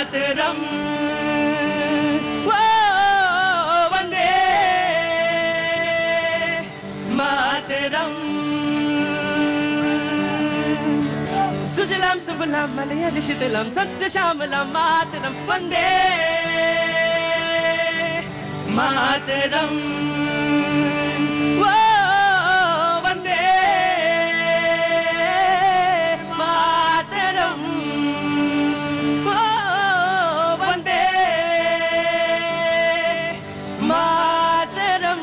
मातरम वो वंदे मातरम सुजलाम सुफलाम मलयजशीतलाम सस्यश्यामलाम मातरम वंदे मातरम वो वंदे मातरम वो वंदे मातरम।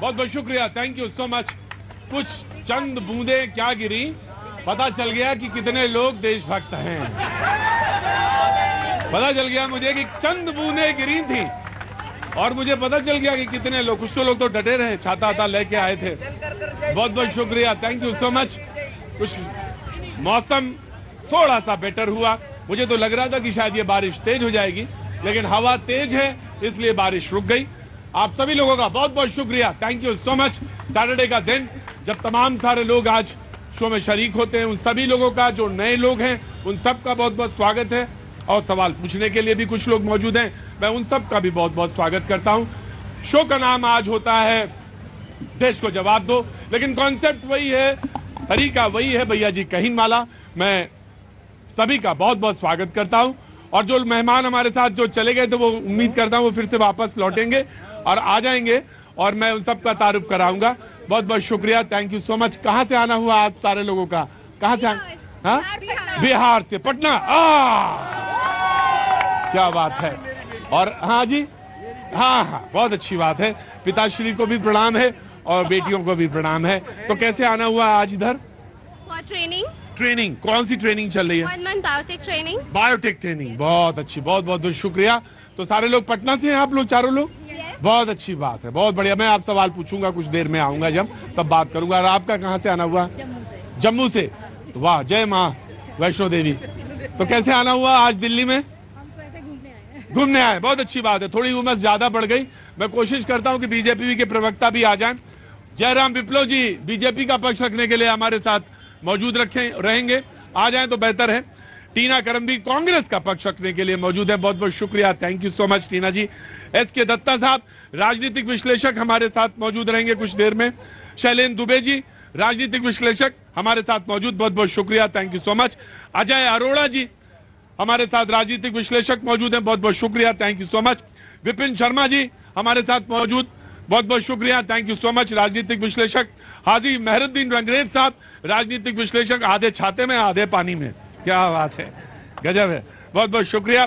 बहुत बहुत शुक्रिया, थैंक यू सो मच। कुछ चंद बूंदें क्या गिरी, पता चल गया कि कितने लोग देशभक्त हैं। पता चल गया मुझे कि चंद बूंदें गिरी थी और मुझे पता चल गया कि कितने लोग, कुछ तो लोग तो डटे रहे, छाता आता लेके आए थे। बहुत बहुत शुक्रिया, थैंक यू सो मच। कुछ मौसम थोड़ा सा बेटर हुआ, मुझे तो लग रहा था कि शायद ये बारिश तेज हो जाएगी, लेकिन हवा तेज है इसलिए बारिश रुक गई। आप सभी लोगों का बहुत बहुत शुक्रिया, thank you so much. Saturday का दिन जब तमाम सारे लोग आज शो में शरीक होते हैं, उन सभी लोगों का, जो नए लोग हैं उन सब का बहुत बहुत स्वागत है, और सवाल पूछने के लिए भी कुछ लोग मौजूद हैं, मैं उन सब का भी बहुत बहुत स्वागत करता हूं। शो का नाम आज होता है देश को जवाब दो, लेकिन कॉन्सेप्ट वही है, तरीका वही है, भैया जी कहीन वाला। मैं सभी का बहुत बहुत स्वागत करता हूं, और जो मेहमान हमारे साथ जो चले गए थे वो उम्मीद करता हूं वो फिर से वापस लौटेंगे और आ जाएंगे, और मैं उन सब का तारुफ कराऊंगा। बहुत बहुत शुक्रिया, थैंक यू सो मच। कहां से आना हुआ आप सारे लोगों का? कहां से आना? बिहार से, पटना। क्या बात है। और हाँ जी, हाँ, बहुत अच्छी बात है। पिताश्री को भी प्रणाम है और बेटियों को भी प्रणाम है। तो कैसे आना हुआ आज इधर? ट्रेनिंग कौन सी ट्रेनिंग चल रही है? 1 month biotech training. Biotech training, बहुत अच्छी, बहुत बहुत शुक्रिया। तो सारे लोग पटना से हैं आप लोग, चारों लोग? बहुत अच्छी बात है, बहुत बढ़िया। मैं आप सवाल पूछूंगा, कुछ देर में आऊंगा जब, तब बात करूंगा। और आपका कहां से आना हुआ? जम्मू से। वाह, जय माँ वैष्णो देवी। तो कैसे आना हुआ आज दिल्ली में? घूमने आए, बहुत अच्छी बात है। थोड़ी उमस ज्यादा बढ़ गई, मैं कोशिश करता हूं कि बीजेपी के प्रवक्ता भी आ जाएं। जयराम विप्लव जी बीजेपी का पक्ष रखने के लिए हमारे साथ मौजूद रहेंगे, आ जाएं तो बेहतर है। टीना करमबी कांग्रेस का पक्ष रखने के लिए मौजूद है, बहुत बहुत शुक्रिया, thank you so much Tina ji. S K. Datta साहब राजनीतिक विश्लेषक हमारे साथ मौजूद रहेंगे कुछ देर में। शैलेंद्र दुबे जी राजनीतिक विश्लेषक हमारे साथ मौजूद, बहुत बहुत शुक्रिया, thank you so much. Ajay Arora ji हमारे साथ राजनीतिक विश्लेषक मौजूद हैं, बहुत बहुत शुक्रिया, thank you so much. Vipin Sharma ji हमारे साथ मौजूद, बहुत बहुत शुक्रिया, थैंक यू सो मच, राजनीतिक विश्लेषक। हाजी मेहरुद्दीन रंगरेज साहब राजनीतिक विश्लेषक, आधे छाते में आधे पानी में, क्या बात है, गजब है, बहुत बहुत शुक्रिया।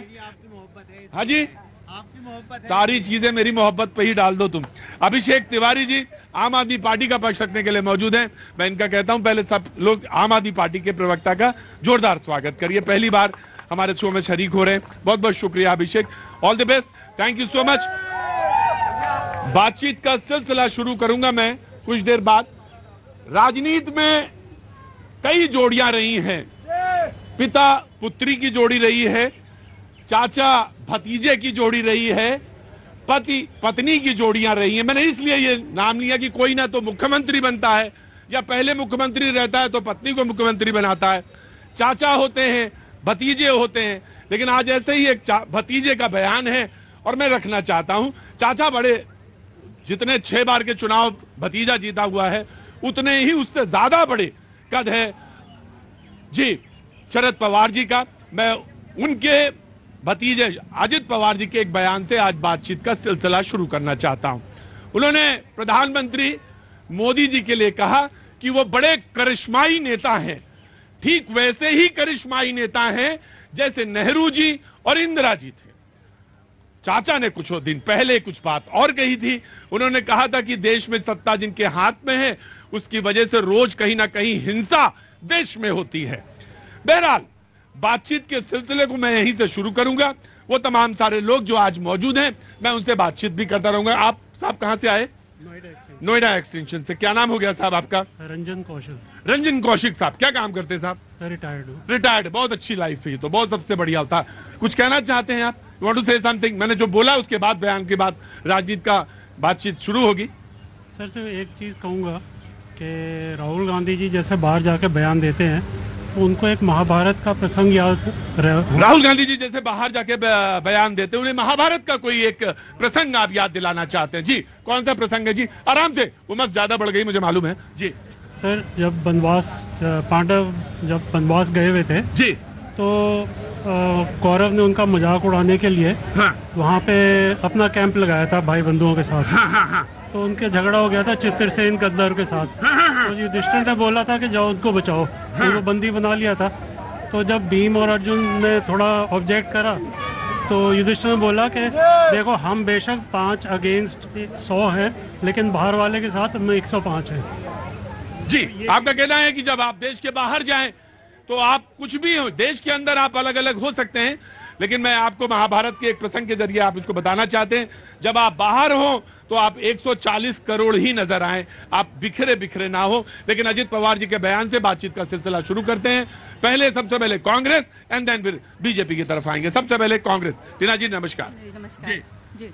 हाँ जी, आपकी मोहब्बत है, सारी चीजें मेरी मोहब्बत पे ही डाल दो तुम। अभिषेक तिवारी जी आम आदमी पार्टी का पक्ष रखने के लिए मौजूद हैं, मैं इनका कहता हूं पहले सब लोग आम आदमी पार्टी के प्रवक्ता का जोरदार स्वागत करिए, पहली बार हमारे शो में शरीक हो रहे हैं, बहुत बहुत शुक्रिया Abhishek, all the best, thank you so much. बातचीत का सिलसिला शुरू करूंगा मैं कुछ देर बाद। राजनीति में कई जोड़ियां रही हैं, पिता पुत्री की जोड़ी रही है, चाचा भतीजे की जोड़ी रही है, पति पत्नी की जोड़ियां रही हैं। मैंने इसलिए ये नाम लिया कि कोई ना तो मुख्यमंत्री बनता है या पहले मुख्यमंत्री रहता है तो पत्नी को मुख्यमंत्री बनाता है, चाचा होते हैं, भतीजे होते हैं, लेकिन आज ऐसे ही एक भतीजे का बयान है और मैं रखना चाहता हूं। चाचा बड़े, जितने 6 बार के चुनाव भतीजा जीता हुआ है उतने ही उससे ज्यादा बड़े कद है जी शरद पवार जी का। मैं उनके भतीजे अजित पवार जी के एक बयान से आज बातचीत का सिलसिला शुरू करना चाहता हूं। उन्होंने प्रधानमंत्री मोदी जी के लिए कहा कि वो बड़े करिश्माई नेता हैं, ठीक वैसे ही करिश्माई नेता हैं जैसे नेहरू जी और इंदिरा जी थे। चाचा ने कुछ दिन पहले कुछ बात और कही थी, उन्होंने कहा था कि देश में सत्ता जिनके हाथ में है उसकी वजह से रोज कहीं ना कहीं हिंसा देश में होती है। बहरहाल बातचीत के सिलसिले को मैं यहीं से शुरू करूंगा। वो तमाम सारे लोग जो आज मौजूद हैं मैं उनसे बातचीत भी करता रहूंगा। आप साहब कहां से आए? नोएडा एक्सटेंशन से। क्या नाम हो गया साहब आपका? रंजन कौशल। रंजन कौशिक साहब, क्या काम करते हैं साहब? रिटायर्ड हूँ। रिटायर्ड, बहुत अच्छी लाइफ है, तो बहुत सबसे बढ़िया होता। कुछ कहना चाहते हैं आप? Want to say something? मैंने जो बोला उसके बाद, बयान के बाद राजनीति का बातचीत शुरू होगी। सर सिर्फ एक चीज कहूंगा कि राहुल गांधी जी जैसे बाहर जाके बयान देते हैं तो उनको एक महाभारत का प्रसंग याद राहुल गांधी जी जैसे बाहर जाके बयान देते हैं, उन्हें महाभारत का कोई एक प्रसंग आप याद दिलाना चाहते हैं? जी, कौन सा प्रसंग है जी? आराम से, उम्र ज्यादा बढ़ गई मुझे मालूम है जी। सर जब पांडव जब वनवास गए हुए थे जी, तो कौरव ने उनका मजाक उड़ाने के लिए हाँ वहाँ पे अपना कैंप लगाया था भाई बंधुओं के साथ। हाँ हाँ हाँ तो उनके झगड़ा हो गया था चित्रसेन गद्दार के साथ। तो युधिष्ठिर ने बोला था कि जाओ उनको बचाओ, उनको बंदी बना लिया था। तो जब भीम और अर्जुन ने थोड़ा ऑब्जेक्ट करा तो युधिष्ठिर ने बोला कि देखो हम बेशक 5 अगेंस्ट 100 हैं, लेकिन बाहर वाले के साथ हम 105 हैं। जी, आपका कहना है कि जब आप देश के बाहर जाएं तो आप कुछ भी हो, देश के अंदर आप अलग अलग हो सकते हैं, लेकिन मैं आपको महाभारत के एक प्रसंग के जरिए आप इसको बताना चाहते हैं, जब आप बाहर हो तो आप 140 करोड़ ही नजर आए, आप बिखरे बिखरे ना हो। लेकिन अजित पवार जी के बयान से बातचीत का सिलसिला शुरू करते हैं। सबसे पहले कांग्रेस एंड देन फिर बीजेपी की तरफ आएंगे। सबसे पहले कांग्रेस। टीना जी नमस्कार। नमस्कार जी।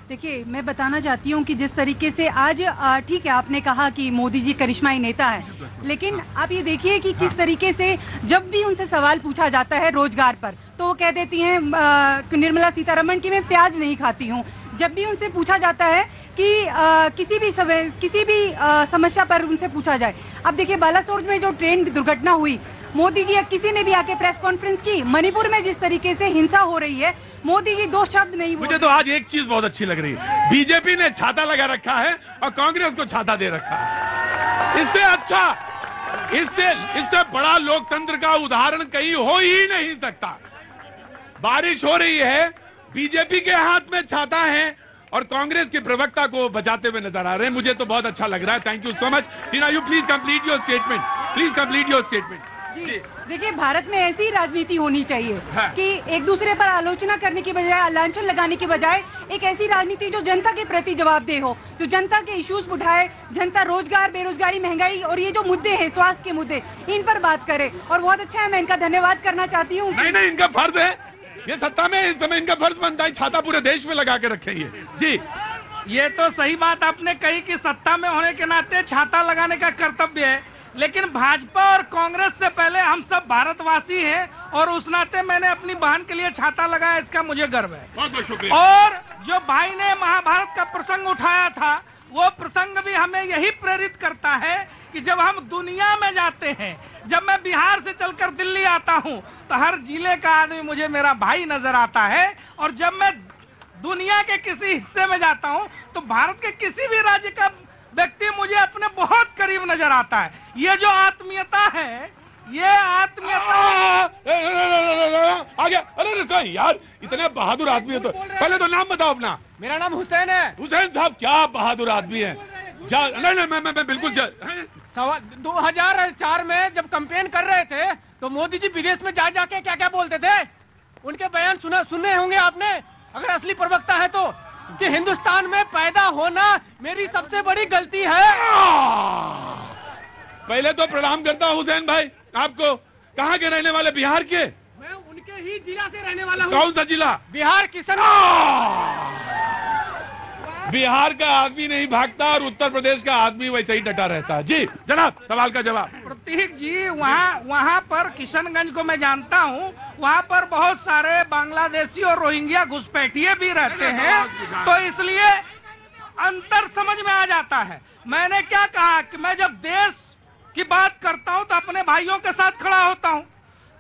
देखिए, मैं बताना चाहती हूँ कि जिस तरीके से आज ठीक है आपने कहा कि मोदी जी करिश्माई नेता है, लेकिन आप ये देखिए कि किस तरीके से जब भी उनसे सवाल पूछा जाता है रोजगार पर तो वो कह देती हैं निर्मला सीतारमण की मैं प्याज नहीं खाती हूँ। जब भी उनसे पूछा जाता है कि किसी भी समस्या पर उनसे पूछा जाए, अब देखिए बालासोर में जो ट्रेन दुर्घटना हुई, मोदी जी या किसी ने भी आके प्रेस कॉन्फ्रेंस की। मणिपुर में जिस तरीके से हिंसा हो रही है, मोदी जी 2 शब्द नहीं बोले। मुझे तो आज एक चीज बहुत अच्छी लग रही है, बीजेपी ने छाता लगा रखा है और कांग्रेस को छाता दे रखा है। इससे अच्छा, इससे बड़ा लोकतंत्र का उदाहरण कहीं हो ही नहीं सकता। बारिश हो रही है, बीजेपी के हाथ में छाता है और कांग्रेस के प्रवक्ता को बचाते हुए नजर आ रहे हैं। मुझे तो बहुत अच्छा लग रहा है। Thank you so much. Tina, you please complete your statement. Please complete your statement. जी, देखिए भारत में ऐसी राजनीति होनी चाहिए हाँ। कि एक दूसरे पर आलोचना करने की बजाय, लांछन लगाने की बजाय एक ऐसी राजनीति जो जनता के प्रति जवाबदेह हो, जो जनता के इश्यूज उठाए, जनता रोजगार, बेरोजगारी, महंगाई और ये जो मुद्दे हैं, स्वास्थ्य के मुद्दे, इन पर बात करे। और बहुत अच्छा है, मैं इनका धन्यवाद करना चाहती हूँ। नहीं, इनका फर्ज है, ये सत्ता में इस समय इनका फर्ज बनता है छाता पूरे देश में लगा के रखे। ये जी, ये तो सही बात आपने कही कि सत्ता में होने के नाते छाता लगाने का कर्तव्य है, लेकिन भाजपा और कांग्रेस से पहले हम सब भारतवासी हैं और उस नाते मैंने अपनी बहन के लिए छाता लगाया, इसका मुझे गर्व है। बहुत बहुत शुक्रिया। और जो भाई ने महाभारत का प्रसंग उठाया था, वो प्रसंग भी हमें यही प्रेरित करता है कि जब हम दुनिया में जाते हैं, जब मैं बिहार से चलकर दिल्ली आता हूं तो हर जिले का आदमी मुझे मेरा भाई नजर आता है, और जब मैं दुनिया के किसी हिस्से में जाता हूं तो भारत के किसी भी राज्य का व्यक्ति मुझे अपने बहुत करीब नजर आता है। ये जो आत्मीयता है, ये आत्मीयता आ गया। अरे रुको यार, इतने बहादुर आदमी है तो पहले तो नाम बताओ अपना। मेरा नाम हुसैन है। हुसैन साहब, क्या बहादुर आदमी है। नहीं, मैं बिल्कुल 2004 में जब कैंपेन कर रहे थे तो मोदी जी विदेश में जा जाके क्या क्या बोलते थे, उनके बयान सुने होंगे आपने, अगर असली प्रवक्ता है तो, कि हिंदुस्तान में पैदा होना मेरी सबसे बड़ी गलती है। पहले तो प्रणाम करता हूं हुसैन भाई आपको। कहाँ के रहने वाले? बिहार के? मैं उनके ही जिला से रहने वाला हूँ। कौन सा जिला? बिहार, किशन। बिहार का आदमी नहीं भागता और उत्तर प्रदेश का आदमी वैसे ही डटा रहता है। जी जनाब, सवाल का जवाब। प्रतीक जी, वहाँ पर किशनगंज को मैं जानता हूँ, वहाँ पर बहुत सारे बांग्लादेशी और रोहिंग्या घुसपैठिए भी रहते हैं, तो इसलिए अंतर समझ में आ जाता है। मैंने क्या कहा कि मैं जब देश की बात करता हूँ तो अपने भाइयों के साथ खड़ा होता हूँ,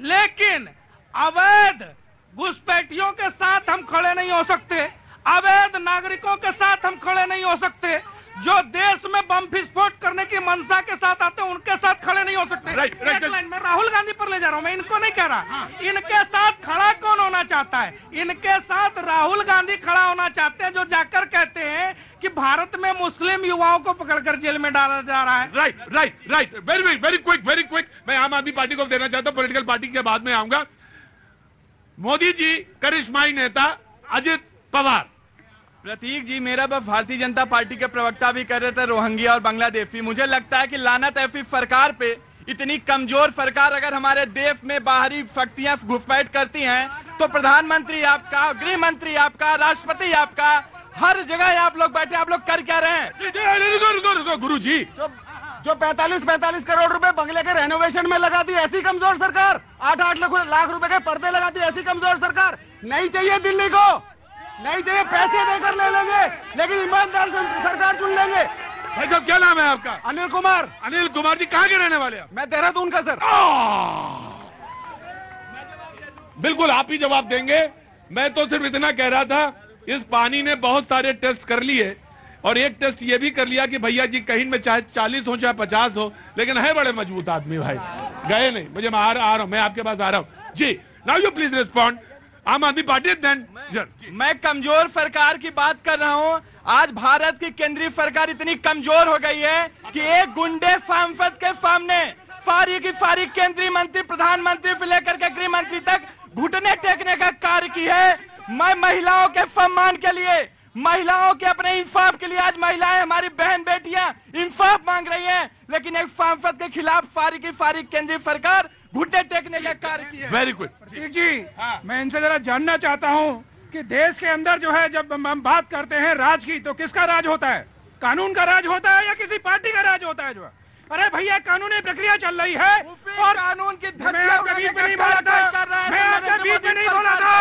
लेकिन अवैध घुसपैठियों के साथ हम खड़े नहीं हो सकते, अवैध नागरिकों के साथ हम खड़े नहीं हो सकते, जो देश में बम विस्फोट करने की मंशा के साथ आते हैं उनके साथ खड़े नहीं हो सकते। एक लाइन मैं राहुल गांधी पर ले जा रहा हूं, मैं इनको नहीं कह रहा। इनके साथ खड़ा कौन होना चाहता है? इनके साथ राहुल गांधी खड़ा होना चाहते हैं, जो जाकर कहते हैं कि भारत में मुस्लिम युवाओं को पकड़कर जेल में डाला जा रहा है। Right, very quick. मैं आम आदमी पार्टी को देना चाहता हूं, पॉलिटिकल पार्टी के बाद में आऊंगा। मोदी जी करिश्माई नेता अजित पवार, प्रतीक जी, मेरा बस भारतीय जनता पार्टी के प्रवक्ता भी कर रहे थे रोहिंग्या और बांग्लादेशी। मुझे लगता है कि लानत ऐसी सरकार पे, इतनी कमजोर सरकार अगर हमारे देश में बाहरी शक्तियां घुसपैठ करती हैं तो प्रधानमंत्री आपका, गृह मंत्री आपका, राष्ट्रपति आपका, हर जगह आप लोग बैठे, आप लोग कर क्या रहे हैं? गुरु जी, जो 45 करोड़ रुपए बंगले के रेनोवेशन में लगा दी, ऐसी कमजोर सरकार। 8 लाख रुपए के पर्दे लगा दी, ऐसी कमजोर सरकार नहीं चाहिए दिल्ली को, नहीं चाहिए। पैसे देकर ले लेंगे लेकिन ईमानदार सरकार चुन लेंगे। भाई साहब, क्या नाम है आपका? अनिल कुमार। अनिल कुमार जी, कहाँ के रहने वाले हैं? मैं देहरादून का सर। बिल्कुल आप ही जवाब देंगे। मैं तो सिर्फ इतना कह रहा था, इस पानी ने बहुत सारे टेस्ट कर लिए और एक टेस्ट ये भी कर लिया कि भैया जी कहीं में चाहे 40 हो चाहे 50 हो, लेकिन है बड़े मजबूत आदमी भाई, गए नहीं। मुझे मैं आ रहा हूं, मैं आपके पास आ रहा हूं जी। Now you please respond. Aam Aadmi party then. मैं कमजोर सरकार की बात कर रहा हूं। आज भारत की केंद्रीय सरकार इतनी कमजोर हो गई है कि एक गुंडे सांसद के सामने सारी की सारी केंद्रीय मंत्री, प्रधानमंत्री से लेकर के गृह मंत्री तक घुटने टेकने का कार्य की है। मैं महिलाओं के सम्मान के लिए, महिलाओं के अपने इंसाफ के लिए, आज महिलाएं, हमारी बहन बेटियां इंसाफ मांग रही हैं, लेकिन एक सांसद के खिलाफ सारी की सारी केंद्रीय सरकार घुटने टेकने का कार्य की है। Very good. प्रतीक जी, मैं इनसे जरा जानना चाहता हूं कि देश के अंदर जो है, जब हम बात करते हैं राज की, तो किसका राज होता है? कानून का राज होता है या किसी पार्टी का राज होता है? जो है, अरे भैया, कानूनी प्रक्रिया चल रही है और कानून की मैं आपके बीच में नहीं बोला था, मैं आपके बीच में नहीं बोला था।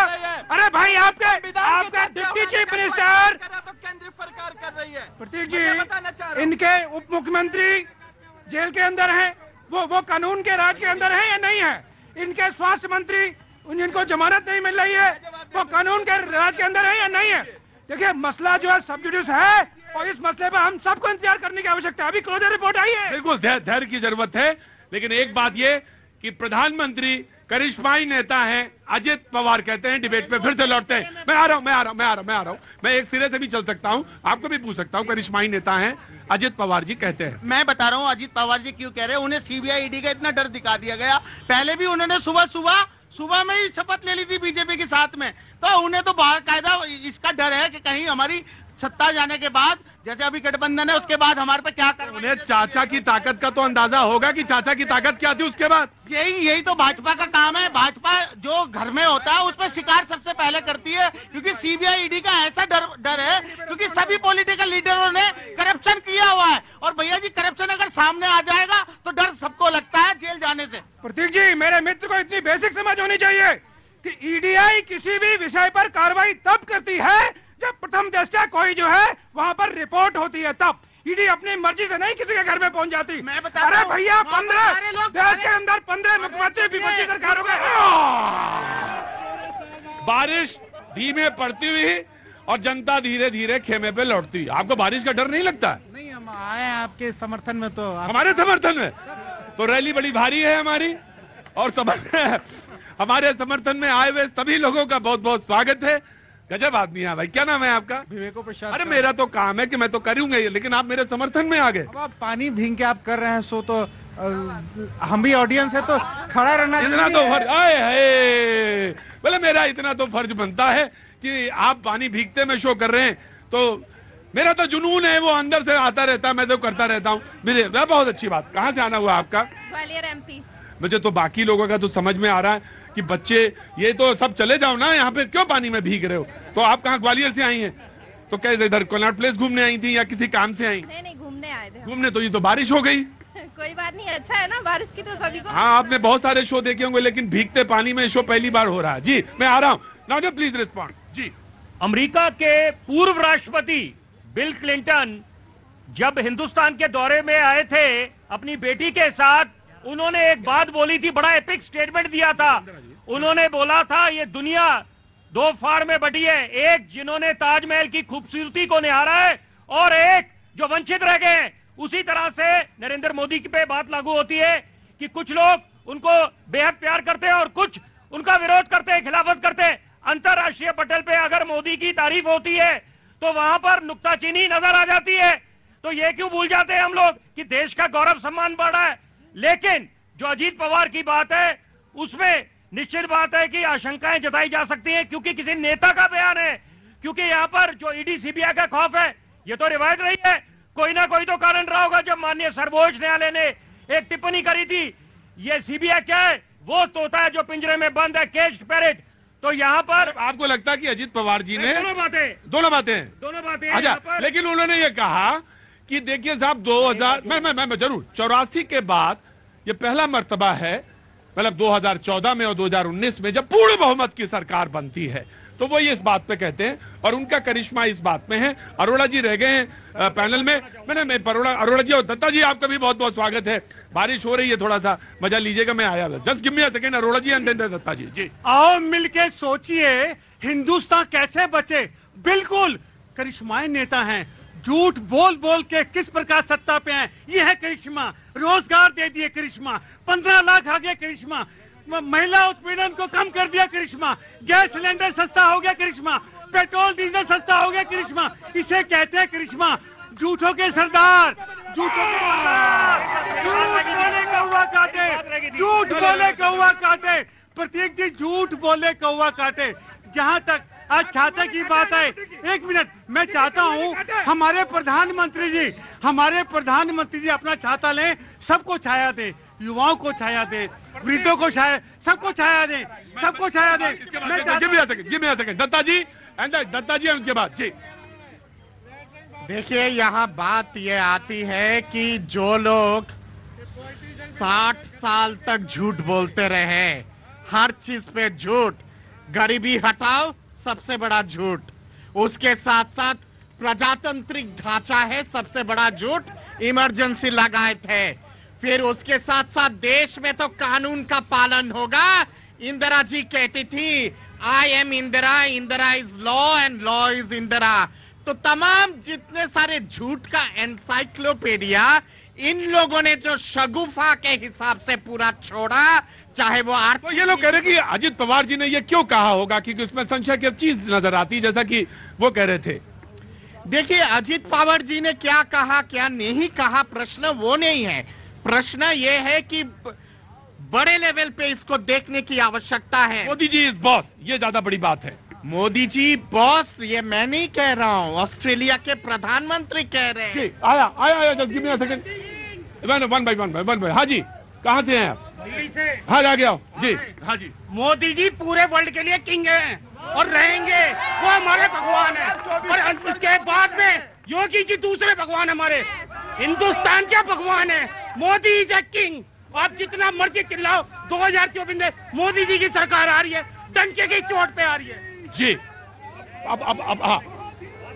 अरे भाई, आपका डिप्टी चीफ मिनिस्टर केंद्रीय सरकार कर रही है। प्रतीक जी, इनके उप मुख्यमंत्री जेल के अंदर हैं, वो कानून के राज के अंदर है या नहीं है? इनके स्वास्थ्य मंत्री, जिनको जमानत नहीं मिल रही है, वो कानून के राज के अंदर है या नहीं है? देखिए, मसला जो है सब जुडिस है और इस मसले पर हम सबको इंतजार करने की आवश्यकता है। अभी क्लोजर रिपोर्ट आई है। बिल्कुल धैर्य की जरूरत है, लेकिन एक बात ये कि प्रधानमंत्री करिश्माई नेता हैं, अजित पवार कहते हैं, डिबेट पे फिर से लौटते हैं। मैं आ रहा हूं। मैं एक सिरे से भी चल सकता हूं, आपको भी पूछ सकता हूं। करिश्माई नेता हैं, अजित पवार जी कहते हैं। मैं बता रहा हूँ अजित पवार जी क्यों कह रहे हैं। उन्हें सीबीआई ईडी का इतना डर दिखा दिया गया। पहले भी उन्होंने सुबह में ही शपथ ले ली थी बीजेपी के साथ में, तो उन्हें तो बाकायदा इसका डर है कि कहीं हमारी सत्ता जाने के बाद, जैसे अभी गठबंधन है, उसके बाद हमारे पे क्या कर। उन्हें चाचा की ताकत का तो अंदाजा होगा कि चाचा की ताकत क्या थी उसके बाद। यही तो भाजपा का काम है। भाजपा जो घर में होता है उस पर शिकार सबसे पहले करती है, क्योंकि सीबीआई ईडी का ऐसा डर है, क्योंकि सभी पॉलिटिकल लीडरों ने करप्शन किया हुआ है और भैया जी, करप्शन अगर सामने आ जाएगा तो डर सबको लगता है जेल जाने से। प्रतीक जी, मेरे मित्र को इतनी बेसिक समझ होनी चाहिए कि ईडीआई किसी भी विषय पर कार्रवाई तब करती है जब प्रथम दृष्टया कोई जो है वहां पर रिपोर्ट होती है, तब। ईडी अपनी मर्जी से नहीं किसी के घर में पहुंच जाती। मैं बता अरे भैया, 15 देश के अंदर 15 मुख्यमंत्री विपक्षी सरकार हो गए। बारिश धीमे पड़ती हुई और जनता धीरे धीरे खेमे पे लौटती हुई। आपको बारिश का डर नहीं लगता? नहीं, हम आए हैं आपके समर्थन में। तो हमारे समर्थन में तो रैली बड़ी भारी है हमारी, और हमारे समर्थन में आए हुए सभी लोगों का बहुत बहुत स्वागत है। गजब आदमी है भाई। क्या नाम है आपका? विवेको प्रसाद। अरे मेरा तो काम है कि मैं तो करूंगा, लेकिन आप मेरे समर्थन में आ गए। अब आप पानी भींग के आप कर रहे हैं, सो तो हम भी ऑडियंस है तो खड़ा रहना इतना तो फर्ज आए बोले मेरा इतना तो फर्ज बनता है कि आप पानी भीगते में शो कर रहे हैं, तो मेरा तो जुनून है, वो अंदर से आता रहता है, मैं तो करता रहता हूँ। मेरे बहुत अच्छी बात। कहाँ से आना हुआ आपका? ग्वालियर एमपी। मुझे तो बाकी लोगों का तो समझ में आ रहा है कि बच्चे ये तो सब चले जाओ ना, यहाँ पे क्यों पानी में भीग रहे हो? तो आप कहाँ ग्वालियर से आई हैं? तो कैसे इधर कोनाट प्लेस घूमने आई थी या किसी काम से आई? नहीं, घूमने आए थे। घूमने? तो ये तो बारिश हो गई। कोई बात नहीं, अच्छा है ना, बारिश की तो सभी को। हाँ, आपने बहुत सारे शो देखे होंगे, लेकिन भीगते पानी में शो पहली बार हो रहा है। जी, मैं आ रहा हूँ। Now please respond. जी। अमेरिका के पूर्व राष्ट्रपति बिल क्लिंटन जब हिंदुस्तान के दौरे में आए थे अपनी बेटी के साथ, उन्होंने एक बात बोली थी, बड़ा एपिक स्टेटमेंट दिया था। उन्होंने बोला था, ये दुनिया दो फाड़ में बटी है, एक जिन्होंने ताजमहल की खूबसूरती को निहारा है और एक जो वंचित रह गए हैं। उसी तरह से नरेंद्र मोदी पे बात लागू होती है कि कुछ लोग उनको बेहद प्यार करते हैं और कुछ उनका विरोध करते हैं, खिलाफत करते हैं। अंतर्राष्ट्रीय पटल पे अगर मोदी की तारीफ होती है तो वहां पर नुक्ताचीनी नजर आ जाती है। तो ये क्यों भूल जाते हैं हम लोग कि देश का गौरव सम्मान बढ़ा है। लेकिन जो अजीत पवार की बात है, उसमें निश्चित बात है कि आशंकाएं जताई जा सकती हैं, क्योंकि किसी नेता का बयान है। क्योंकि यहाँ पर जो ईडी सीबीआई का खौफ है, ये तो रिवायत रही है, कोई ना कोई तो कारण रहा होगा। जब माननीय सर्वोच्च न्यायालय ने एक टिप्पणी करी थी, ये सीबीआई क्या है, वो तोता है जो पिंजरे में बंद है, केज्ड पैरेट। तो यहाँ पर आपको लगता है कि अजित पवार जी ने दोनों बातें अच्छा, लेकिन उन्होंने ये कहा कि देखिए साहब 2000 मैं जरूर 84 के बाद ये पहला मर्तबा है, मतलब 2014 में और 2019 में जब पूर्ण बहुमत की सरकार बनती है, तो वो ये इस बात पे कहते हैं और उनका करिश्मा इस बात में है। अरोड़ा जी रह गए हैं पैनल में। मैंने अरोड़ा जी और दत्ता जी, आपका भी बहुत बहुत स्वागत है। बारिश हो रही है, थोड़ा सा मजा लीजिएगा, मैं आया। Just give me a second, Arora ji and then Datta ji. जी आओ मिलके सोचिए हिंदुस्तान कैसे बचे। बिल्कुल करिश्माई नेता हैं, झूठ बोल बोल के किस प्रकार सत्ता पे हैं, ये है करिश्मा। रोजगार दे दिए करिश्मा, 15 लाख आ गया करिश्मा, महिला उत्पीड़न को कम कर दिया करिश्मा, गैस सिलेंडर सस्ता हो गया करिश्मा, पेट्रोल डीजल सस्ता हो गया करिश्मा। इसे कहते हैं करिश्मा। झूठों के सरदार, झूठों के सरदार, झूठ बोले कौवा काटे, झूठ बोले कौवा काटे। प्रतीक जी झूठ बोले कौवा काटे। जहां तक आज छाता की बात है, एक मिनट, मैं चाहता हूं हमारे प्रधानमंत्री जी अपना छाता लें, सबको छाया दे, युवाओं को छाया दे, वृद्धों को छाया, सबको छाया दे, सबको छाया दे। दत्ता जी उनके बाद। जी देखिए यहाँ बात ये आती है कि जो लोग 60 साल तक झूठ बोलते रहे, हर चीज पे झूठ, गरीबी हटाओ सबसे बड़ा झूठ, उसके साथ साथ प्रजातांत्रिक ढांचा है सबसे बड़ा झूठ, इमरजेंसी लगाए थे, फिर उसके साथ साथ देश में तो कानून का पालन होगा। इंदिरा जी कहती थी I am Indira, Indira is law and law is Indira. तो तमाम जितने सारे झूठ का एनसाइक्लोपीडिया इन लोगों ने जो शगुफा के हिसाब से पूरा छोड़ा, चाहे वो तो ये लोग कह रहे कि अजित पवार जी ने ये क्यों कहा होगा, क्योंकि उसमें संशय की चीज नजर आती, जैसा कि वो कह रहे थे। देखिए अजित पवार जी ने क्या कहा क्या नहीं कहा, प्रश्न वो नहीं है। प्रश्न ये है कि बड़े लेवल पे इसको देखने की आवश्यकता है। मोदी जी इज बॉस, ये ज्यादा बड़ी बात है। मोदी जी बॉस ये मैं नहीं कह रहा हूँ, ऑस्ट्रेलिया के प्रधानमंत्री कह रहे हैं। आया just give me a second, one by. हाँ जी, कहाँ से हैं आप? हाँ आगे आओ जी। हाँ जी, मोदी जी पूरे वर्ल्ड के लिए किंग हैं और रहेंगे, वो हमारे भगवान हैं। और इसके बाद में योगी जी दूसरे भगवान हमारे, हिंदुस्तान के भगवान है। Modi is a king. आप जितना मर्जी चिल्लाओ, 2024 में मोदी जी की सरकार आ रही है, डंके की चोट पे आ रही है जी।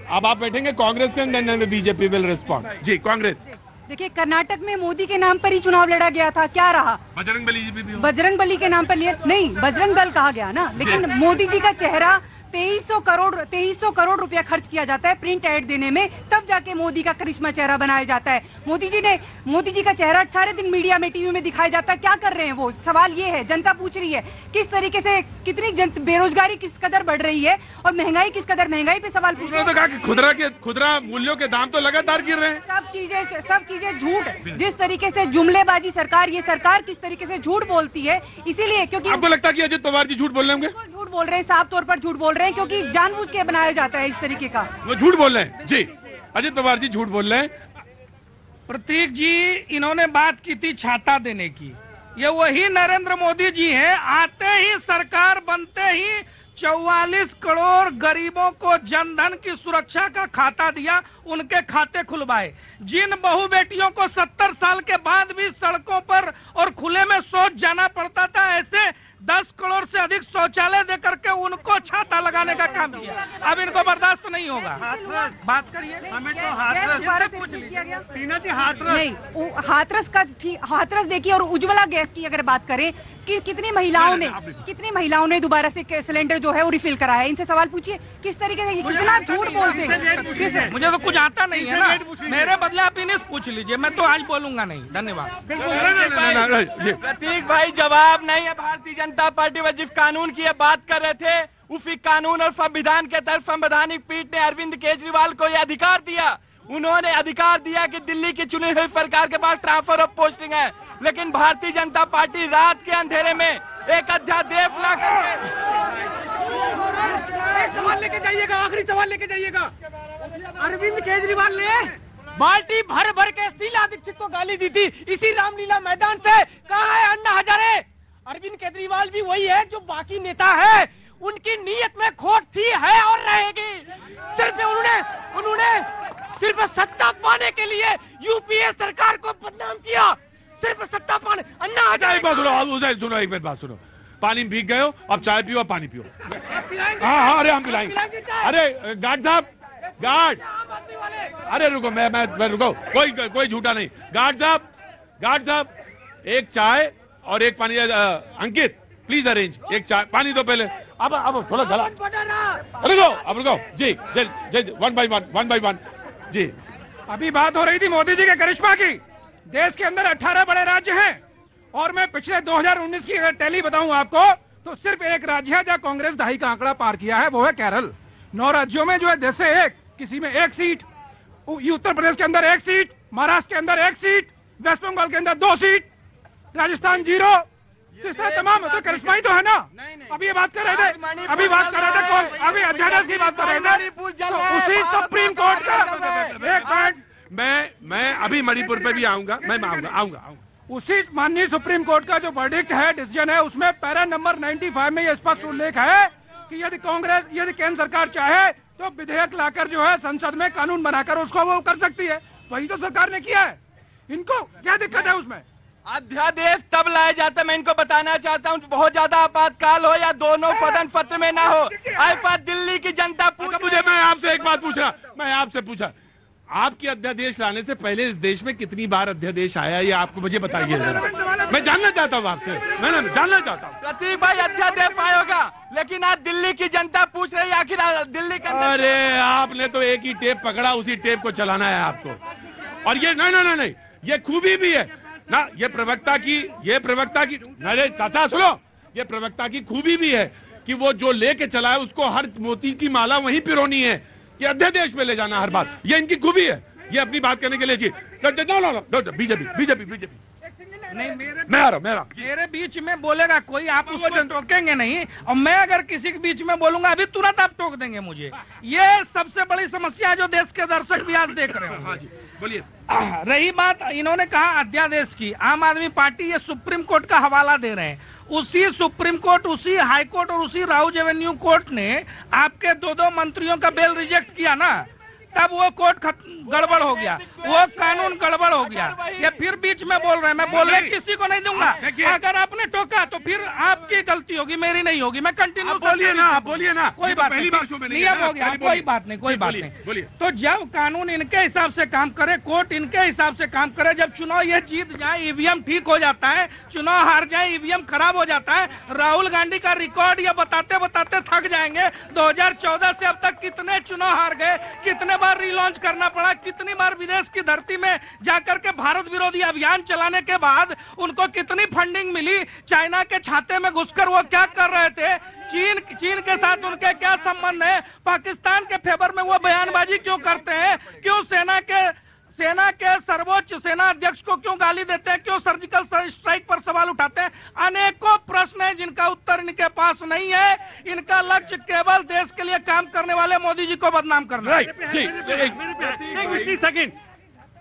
अब आप बैठेंगे कांग्रेस के, BJP will respond. Ji Congress. देखिए कर्नाटक में मोदी के नाम पर ही चुनाव लड़ा गया था, क्या रहा? बजरंग बली के नाम पर लिया नहीं, बजरंग दल कहा गया ना, लेकिन मोदी जी का चेहरा 2300 करोड़ रुपया खर्च किया जाता है प्रिंट एड देने में, तब जाके मोदी का करिश्मा चेहरा बनाया जाता है। मोदी जी का चेहरा सारे दिन मीडिया में, टीवी में दिखाया जाता है। क्या कर रहे हैं वो? सवाल ये है, जनता पूछ रही है किस तरीके से, कितनी बेरोजगारी किस कदर बढ़ रही है और महंगाई किस कदर, महंगाई पे सवाल पूछ रहे हैं। तो कहा कि खुदरा मूल्यों के दाम तो लगातार गिर रहे हैं। सब चीजें झूठ। जिस तरीके से जुमलेबाजी सरकार, ये सरकार किस तरीके से झूठ बोलती है, इसीलिए क्योंकि आपको लगता है कि अजित पवार जी झूठ बोल रहे होंगे? झूठ बोल रहे हैं, साफ तौर पर झूठ बोल रहे हैं, क्योंकि जानबूझ के बनाया जाता है इस तरीके का। वो झूठ बोल रहे हैं जी, अजित पवार जी झूठ बोल रहे हैं। प्रतीक जी, इन्होंने बात की थी छाता देने की, ये वही नरेंद्र मोदी जी हैं। आते ही सरकार बनते ही 44 करोड़ गरीबों को जनधन की सुरक्षा का खाता दिया, उनके खाते खुलवाए। जिन बहू बेटियों को 70 साल के बाद भी सड़कों पर और खुले में शौच जाना पड़ता था, ऐसे 10 करोड़ से अधिक शौचालय देकर के उनको छाता लगाने का काम किया। अब इनको बर्दाश्त नहीं होगा। बात करिए, हमें तो हाथरस देखिए, और उज्ज्वला गैस की अगर बात करें कि कितनी महिलाओं ने दोबारा से सिलेंडर जो है वो रिफिल करा है, इनसे सवाल पूछिए किस तरीके से कितना झूठ बोलते हैं। मुझे तो कुछ आता नहीं है ना, मेरे बदले आप इन्हें पूछ लीजिए, मैं तो आज बोलूंगा नहीं। धन्यवाद। प्रतीक भाई जवाब नहीं है। भारतीय जनता पार्टी वजीफ कानून की बात कर रहे थे, उसी कानून और संविधान के तहत संवैधानिक पीठ ने अरविंद केजरीवाल को यह अधिकार दिया। उन्होंने अधिकार दिया कि दिल्ली की चुनी हुई सरकार के पास ट्रांसफर ऑफ पोस्टिंग है, लेकिन भारतीय जनता पार्टी रात के अंधेरे में एक अध्यादेश ला करके सवाल लेके जाइएगा, आखिरी सवाल लेके जाइएगा। अरविंद केजरीवाल ने बाल्टी भर भर के शीला दीक्षित को गाली दी थी इसी रामलीला मैदान से। कहाँ है अन्ना हजारे? अरविंद केजरीवाल भी वही है जो बाकी नेता है, उनकी नीयत में खोट थी, है और रहेगी। सिर्फ उन्होंने सिर्फ सत्ता पाने के लिए यूपीए सरकार को बदनाम किया, सिर्फ सत्ता पाने। अन्ना हजारे, एक बात सुनो, एक मिनट बात सुनो। पानी भीग गए हो, अब चाय पियो, पानी पियो। हाँ, अरे हम पिलाएंगे। अरे गार्ड साहब, गार्ड, अरे रुको, मैं रुको, कोई झूठा नहीं। गार्ड साहब, एक चाय और एक पानी। अंकित प्लीज अरेंज, एक चाय पानी दो पहले। अब थोड़ा गला, रुको जी, वन बाई वन जी। अभी बात हो रही थी मोदी जी के करिश्मा की। देश के अंदर 18 बड़े राज्य हैं और मैं पिछले 2019 की अगर टैली बताऊं आपको तो सिर्फ एक राज्य है जहां कांग्रेस 2.5 का आंकड़ा पार किया है, वो है केरल। 9 राज्यों में जो है जैसे एक, किसी में 1 सीट, उत्तर प्रदेश के अंदर 1 सीट, महाराष्ट्र के अंदर 1 सीट, वेस्ट बंगाल के अंदर 2 सीट, राजस्थान 0। तो इस तरह तमाम तो करिश्मा ही तो है ना। अभी ये बात कर रहे थे, कौन? अभी अध्यादेश की बात कर रहे थे, तो उसी सुप्रीम कोर्ट का एक मिनट, मैं अभी मणिपुर पे भी आऊंगा, मैं आऊंगा। उसी माननीय सुप्रीम कोर्ट का जो वर्डिक्ट है, डिसीजन है, उसमें पैरा नंबर 95 में यह स्पष्ट उल्लेख है कि यदि केंद्र सरकार चाहे तो विधेयक लाकर जो है संसद में कानून बनाकर उसको वो कर सकती है। वही तो सरकार ने किया है। इनको क्या दिक्कत है उसमें? अध्यादेश तब लाया जाता है, मैं इनको बताना चाहता हूँ, बहुत ज्यादा आपातकाल हो या दोनों पदन पत्र में ना हो। आईपा दिल्ली की जनता मुझे, मैं आपसे एक बात पूछा, आपकी अध्यादेश लाने से पहले इस देश में कितनी बार अध्यादेश आया, ये आपको मुझे बताइए जरा। मैं जानना चाहता हूँ आपसे, मैं जानना चाहता हूँ। प्रतीक भाई, अध्यादेश आएगा, लेकिन आज दिल्ली की जनता पूछ रही है आखिर दिल्ली का। अरे आपने तो एक ही टेप पकड़ा, उसी टेप को चलाना है आपको। और ये नहीं, ये खूबी भी है ना, ये प्रवक्ता की अरे चाचा सुनो, ये प्रवक्ता की खूबी भी है कि वो जो लेके चला है उसको हर मोती की माला वहीं पिरोनी है, ये अध्यादेश में ले जाना हर बात, ये इनकी खूबी है। ये अपनी बात करने के लिए जी, बीजेपी नहीं, मेरे बीच में बोलेगा कोई, आप उसको टोकेंगे नहीं, और मैं अगर किसी के बीच में बोलूंगा अभी तुरंत आप टोक देंगे मुझे। ये सबसे बड़ी समस्या है जो देश के दर्शक भी आज देख रहे हो। हाँ जी, बोलिए। रही बात, इन्होंने कहा अध्यादेश की, आम आदमी पार्टी ये सुप्रीम कोर्ट का हवाला दे रहे हैं। उसी सुप्रीम कोर्ट, उसी हाई कोर्ट और उसी राउज एवेन्यू कोर्ट ने आपके 2 मंत्रियों का बेल रिजेक्ट किया ना, तब वो कोर्ट गड़बड़ हो गया, वो कानून गड़बड़ हो गया। ये फिर बीच में बोल रहे हैं, मैं बोलने किसी को नहीं दूंगा। अगर आपने टोका तो फिर आपकी गलती होगी, मेरी नहीं होगी। मैं कंटिन्यू बोलिए ना, कोई बात नहीं, नियम हो गया, कोई बात नहीं। तो जब कानून इनके हिसाब से काम करे, कोर्ट इनके हिसाब से काम करे, जब चुनाव ये जीत जाए, ईवीएम ठीक हो जाता है, चुनाव हार जाए, ईवीएम खराब हो जाता है। राहुल गांधी का रिकॉर्ड ये बताते बताते थक जाएंगे। 2014 से अब तक कितने चुनाव हार गए, कितने बार रीलॉन्च करना पड़ा, कितनी बार विदेश की धरती में जाकर के भारत विरोधी अभियान चलाने के बाद उनको कितनी फंडिंग मिली, चाइना के छाते में घुसकर वो क्या कर रहे थे, चीन के साथ उनके क्या संबंध है, पाकिस्तान के फेवर में वो बयानबाजी क्यों करते हैं, क्यों सेना के सर्वोच्च सेना अध्यक्ष को क्यों गाली देते हैं, क्यों सर्जिकल स्ट्राइक पर सवाल उठाते हैं। अनेकों प्रश्न हैं जिनका उत्तर इनके पास नहीं है। इनका लक्ष्य केवल देश के लिए काम करने वाले मोदी जी को बदनाम करना है। सेकंड,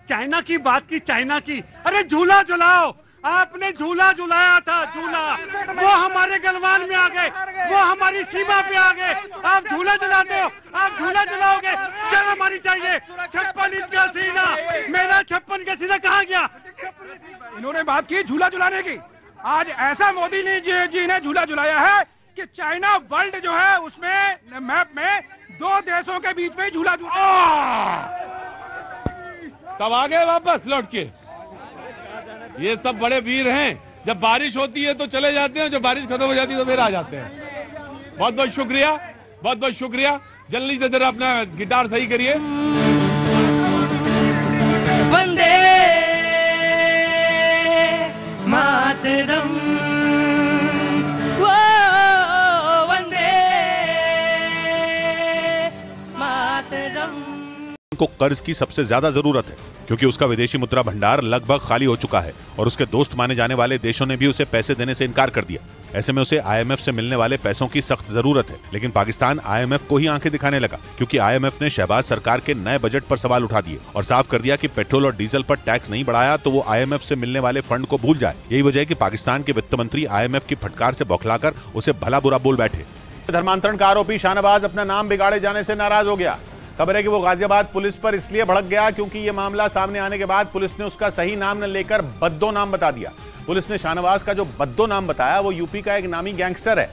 चाइना की बात की, चाइना की, अरे झूला झुलाओ, आपने झूला झुलाया था, झूला, वो हमारे गलवान में आ गए, वो हमारी सीमा पे आ गए, आप झूला झुलाते हो, आप झूला झुलाओगे, शर्म आनी चाहिए। 56 इंच का सीना, मेरा 56 का सीना कहाँ गया? इन्होंने बात की झूला झुलाने की। आज ऐसा मोदी जी ने झूला झुलाया है कि चाइना वर्ल्ड जो है उसमें मैप में 2 देशों के बीच में झूला सब आ गए वापस लौट के। ये सब बड़े वीर हैं, जब बारिश होती है तो चले जाते हैं, जब बारिश खत्म हो जाती है तो फिर आ जाते हैं। बहुत बहुत शुक्रिया। जल्दी से जरा अपना गिटार सही करिए। वंदे मातरम। को कर्ज की सबसे ज्यादा जरूरत है, क्योंकि उसका विदेशी मुद्रा भंडार लगभग खाली हो चुका है और उसके दोस्त माने जाने वाले देशों ने भी उसे पैसे देने से इनकार कर दिया। ऐसे में उसे IMF से मिलने वाले पैसों की सख्त जरूरत है। लेकिन पाकिस्तान IMF को ही आंखें दिखाने लगा, क्योंकि IMF ने शहबाज सरकार के नए बजट पर सवाल उठा दिए और साफ कर दिया कि पेट्रोल और डीजल पर टैक्स नहीं बढ़ाया तो वो IMF से मिलने वाले फंड को भूल जाए। यही वजह है कि पाकिस्तान के वित्त मंत्री IMF की फटकार से बौखलाकर उसे भला बुरा बोल बैठे। धर्मांतरण का आरोपी शाहनवाज अपना नाम बिगाड़े जाने से नाराज हो गया। खबर है कि वो गाजियाबाद पुलिस पर इसलिए भड़क गया क्योंकि ये मामला सामने आने के बाद पुलिस ने उसका सही नाम न लेकर बद्दो नाम बता दिया। पुलिस ने शाहनवाज का जो बद्दो नाम बताया वो यूपी का एक नामी गैंगस्टर है,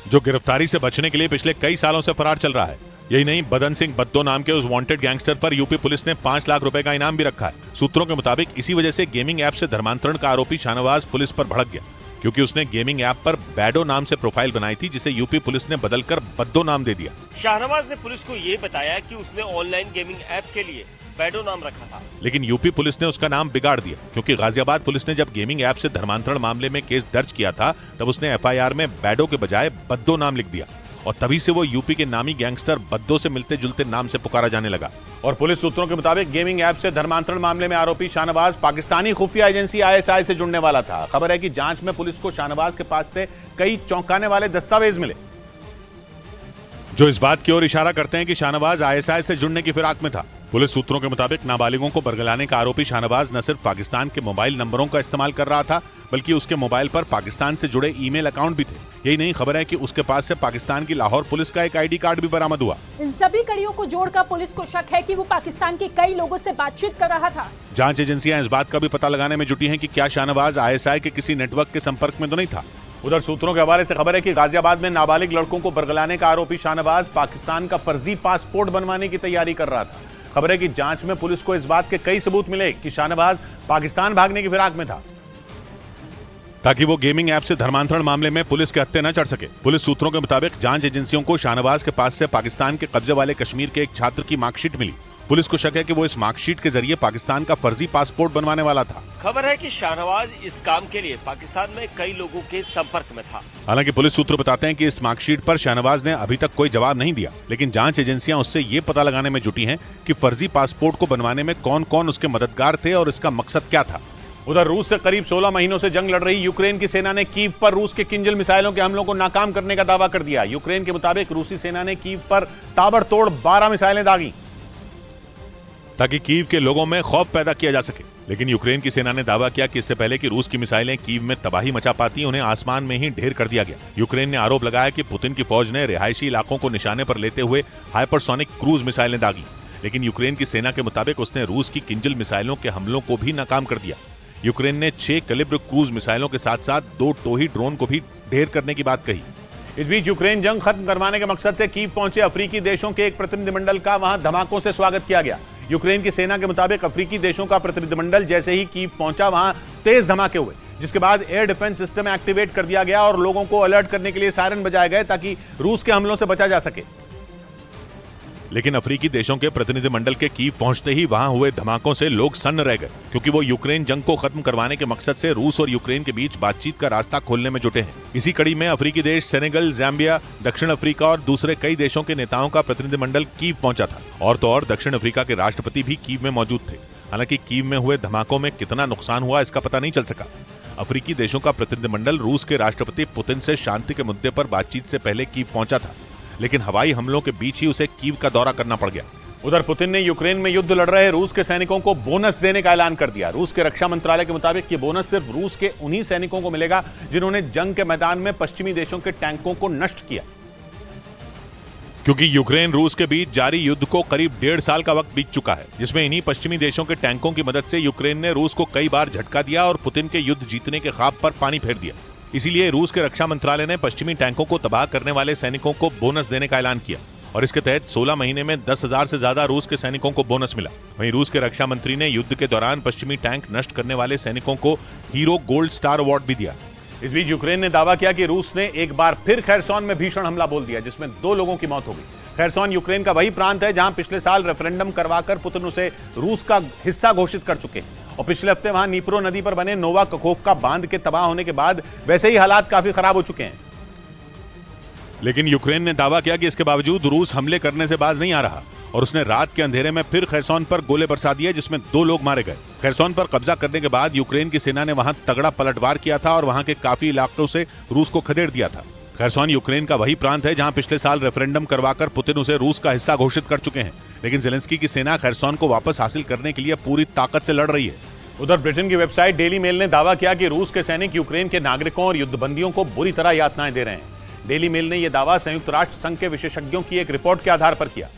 जो गिरफ्तारी से बचने के लिए पिछले कई सालों से फरार चल रहा है। यही नहीं, बदन सिंह बद्दो नाम के उस वांटेड गैंगस्टर पर यूपी पुलिस ने 5 लाख रुपए का इनाम भी रखा है। सूत्रों के मुताबिक इसी वजह से गेमिंग ऐप से धर्मांतरण का आरोपी शाहनवाज पुलिस पर भड़क गया, क्योंकि उसने गेमिंग ऐप पर बैडो नाम से प्रोफाइल बनाई थी, जिसे यूपी पुलिस ने बदलकर बद्दो नाम दे दिया। शाहनवाज ने पुलिस को ये बताया कि उसने ऑनलाइन गेमिंग ऐप के लिए बैडो नाम रखा था, लेकिन यूपी पुलिस ने उसका नाम बिगाड़ दिया, क्योंकि गाजियाबाद पुलिस ने जब गेमिंग ऐप से धर्मांतरण मामले में केस दर्ज किया था तब उसने FIR में बैडो के बजाय बद्दो नाम लिख दिया और तभी से वो यूपी के नामी गैंगस्टर बद्दो से मिलते जुलते नाम से पुकारा जाने लगा। और पुलिस सूत्रों के मुताबिक गेमिंग ऐप से धर्मांतरण मामले में आरोपी शाहनवाज पाकिस्तानी खुफिया एजेंसी ISI से जुड़ने वाला था। खबर है कि जांच में पुलिस को शाहनवाज के पास से कई चौंकाने वाले दस्तावेज मिले, जो इस बात की ओर इशारा करते हैं कि शाहनवाज ISI से जुड़ने की फिराक में था। पुलिस सूत्रों के मुताबिक नाबालिगों को बरगलाने का आरोपी शाहनवाज न सिर्फ पाकिस्तान के मोबाइल नंबरों का इस्तेमाल कर रहा था, बल्कि उसके मोबाइल पर पाकिस्तान से जुड़े ईमेल अकाउंट भी थे। यही नहीं, खबर है कि उसके पास से पाकिस्तान की लाहौर पुलिस का एक ID कार्ड भी बरामद हुआ। इन सभी कड़ियों को जोड़कर पुलिस को शक है कि वो पाकिस्तान के कई लोगों से बातचीत कर रहा था। जांच एजेंसियां इस बात का भी पता लगाने में जुटी हैं कि क्या शाहनवाज ISI के किसी नेटवर्क के संपर्क में तो नहीं था। उधर सूत्रों के हवाले से खबर है कि गाजियाबाद में नाबालिग लड़कों को बरगलाने का आरोपी शाहनवाज पाकिस्तान का फर्जी पासपोर्ट बनवाने की तैयारी कर रहा था। खबर है कि जांच में पुलिस को इस बात के कई सबूत मिले कि शाहनवाज पाकिस्तान भागने की फिराक में था, ताकि वो गेमिंग ऐप से धर्मांतरण मामले में पुलिस के हत्थे न चढ़ सके। पुलिस सूत्रों के मुताबिक जांच एजेंसियों को शाहनवाज के पास से पाकिस्तान के कब्जे वाले कश्मीर के एक छात्र की मार्कशीट मिली। पुलिस को शक है कि वो इस मार्कशीट के जरिए पाकिस्तान का फर्जी पासपोर्ट बनवाने वाला था। खबर है कि शाहनवाज इस काम के लिए पाकिस्तान में कई लोगों के संपर्क में था। हालांकि पुलिस सूत्र बताते हैं कि इस मार्कशीट पर शाहनवाज ने अभी तक कोई जवाब नहीं दिया, लेकिन जांच एजेंसियां उससे ये पता लगाने में जुटी हैं कि फर्जी पासपोर्ट को बनवाने में कौन कौन उसके मददगार थे और इसका मकसद क्या था। उधर रूस से करीब 16 महीनों से जंग लड़ रही यूक्रेन की सेना ने कीव पर रूस के किंजल मिसाइलों के हमलों को नाकाम करने का दावा कर दिया। यूक्रेन के मुताबिक रूसी सेना ने कीव पर ताबड़तोड़ 12 मिसाइलें दागी, ताकि कीव के लोगों में खौफ पैदा किया जा सके। लेकिन यूक्रेन की सेना ने दावा किया कि इससे पहले कि रूस की मिसाइलें कीव में तबाही मचा पाती, उन्हें आसमान में ही ढेर कर दिया गया। यूक्रेन ने आरोप लगाया कि पुतिन की फौज ने रिहायशी इलाकों को निशाने पर लेते हुए हाइपरसोनिक क्रूज मिसाइलें दागी, लेकिन यूक्रेन की सेना के मुताबिक उसने रूस की किंजल मिसाइलों के हमलों को भी नाकाम कर दिया। यूक्रेन ने 6 कैलिबर क्रूज मिसाइलों के साथ साथ 2 टोही ड्रोन को भी ढेर करने की बात कही। इस बीच यूक्रेन जंग खत्म करवाने के मकसद से कीव पहुंचे अफ्रीकी देशों के एक प्रतिनिधिमंडल का वहां धमाकों से स्वागत किया गया। यूक्रेन की सेना के मुताबिक अफ्रीकी देशों का प्रतिनिधिमंडल जैसे ही कीव पहुंचा, वहां तेज धमाके हुए, जिसके बाद एयर डिफेंस सिस्टम एक्टिवेट कर दिया गया और लोगों को अलर्ट करने के लिए सायरन बजाए गए ताकि रूस के हमलों से बचा जा सके। लेकिन अफ्रीकी देशों के प्रतिनिधिमंडल के कीव पहुंचते ही वहां हुए धमाकों से लोग सन्न रह गए, क्योंकि वो यूक्रेन जंग को खत्म करवाने के मकसद से रूस और यूक्रेन के बीच बातचीत का रास्ता खोलने में जुटे हैं। इसी कड़ी में अफ्रीकी देश सेनेगल, जाम्बिया, दक्षिण अफ्रीका और दूसरे कई देशों के नेताओं का प्रतिनिधिमंडल कीव पहुंचा था। और तो और दक्षिण अफ्रीका के राष्ट्रपति भी कीव में मौजूद थे। हालांकि कीव में हुए धमाकों में कितना नुकसान हुआ इसका पता नहीं चल सका। अफ्रीकी देशों का प्रतिनिधिमंडल रूस के राष्ट्रपति पुतिन से शांति के मुद्दे पर बातचीत से पहले कीव पहुंचा था, लेकिन हवाई हमलों के बीच ही उसे कीव का दौरा करना पड़ गया। उधर पुतिन ने यूक्रेन में युद्ध लड़ रहे रूस के सैनिकों को बोनस देने का ऐलान कर दिया। रूस के रक्षा मंत्रालय के मुताबिक ये बोनस सिर्फ रूस के उन्हीं सैनिकों को मिलेगा जिन्होंने जंग के मैदान में पश्चिमी देशों के टैंकों को नष्ट किया, क्योंकि यूक्रेन रूस के बीच जारी युद्ध को करीब 1.5 साल का वक्त बीत चुका है, जिसमें इन्हीं पश्चिमी देशों के टैंकों की मदद से यूक्रेन ने रूस को कई बार झटका दिया और पुतिन के युद्ध जीतने के ख्वाब पर पानी फेर दिया। इसीलिए रूस के रक्षा मंत्रालय ने पश्चिमी टैंकों को तबाह करने वाले सैनिकों को बोनस देने का ऐलान किया और इसके तहत 16 महीने में 10,000 से ज्यादा रूस के सैनिकों को बोनस मिला। वहीं रूस के रक्षा मंत्री ने युद्ध के दौरान पश्चिमी टैंक नष्ट करने वाले सैनिकों को हीरो गोल्ड स्टार अवार्ड भी दिया। इस बीच यूक्रेन ने दावा किया कि रूस ने एक बार फिर खैरसोन में भीषण हमला बोल दिया, जिसमें 2 लोगों की मौत हो गई। खैरसोन यूक्रेन का वही प्रांत है जहां पिछले साल रेफरेंडम करवाकर पुतिन उसे रूस का हिस्सा घोषित कर चुके हैं और पिछले हफ्ते वहां नीप्रो नदी पर बने नोवा कखोवका बांध के तबाह होने के बाद वैसे ही हालात काफी खराब हो चुके हैं। लेकिन यूक्रेन ने दावा किया कि इसके बावजूद रूस हमले करने से बाज नहीं आ रहा और उसने रात के अंधेरे में फिर खैरसॉन पर गोले बरसा दिए, जिसमें 2 लोग मारे गए। खैरसॉन पर कब्जा करने के बाद यूक्रेन की सेना ने वहां तगड़ा पलटवार किया था और वहां के काफी इलाकों से रूस को खदेड़ दिया था। खैरसॉन यूक्रेन का वही प्रांत है जहां पिछले साल रेफरेंडम करवाकर पुतिन उसे रूस का हिस्सा घोषित कर चुके हैं, लेकिन ज़ेलेंस्की की सेना खैरसॉन को वापस हासिल करने के लिए पूरी ताकत से लड़ रही है। उधर ब्रिटेन की वेबसाइट डेली मेल ने दावा किया कि रूस के सैनिक यूक्रेन के नागरिकों और युद्धबंदियों को बुरी तरह यातनाएं दे रहे हैं। डेली मेल ने यह दावा संयुक्त राष्ट्र संघ के विशेषज्ञों की एक रिपोर्ट के आधार पर किया,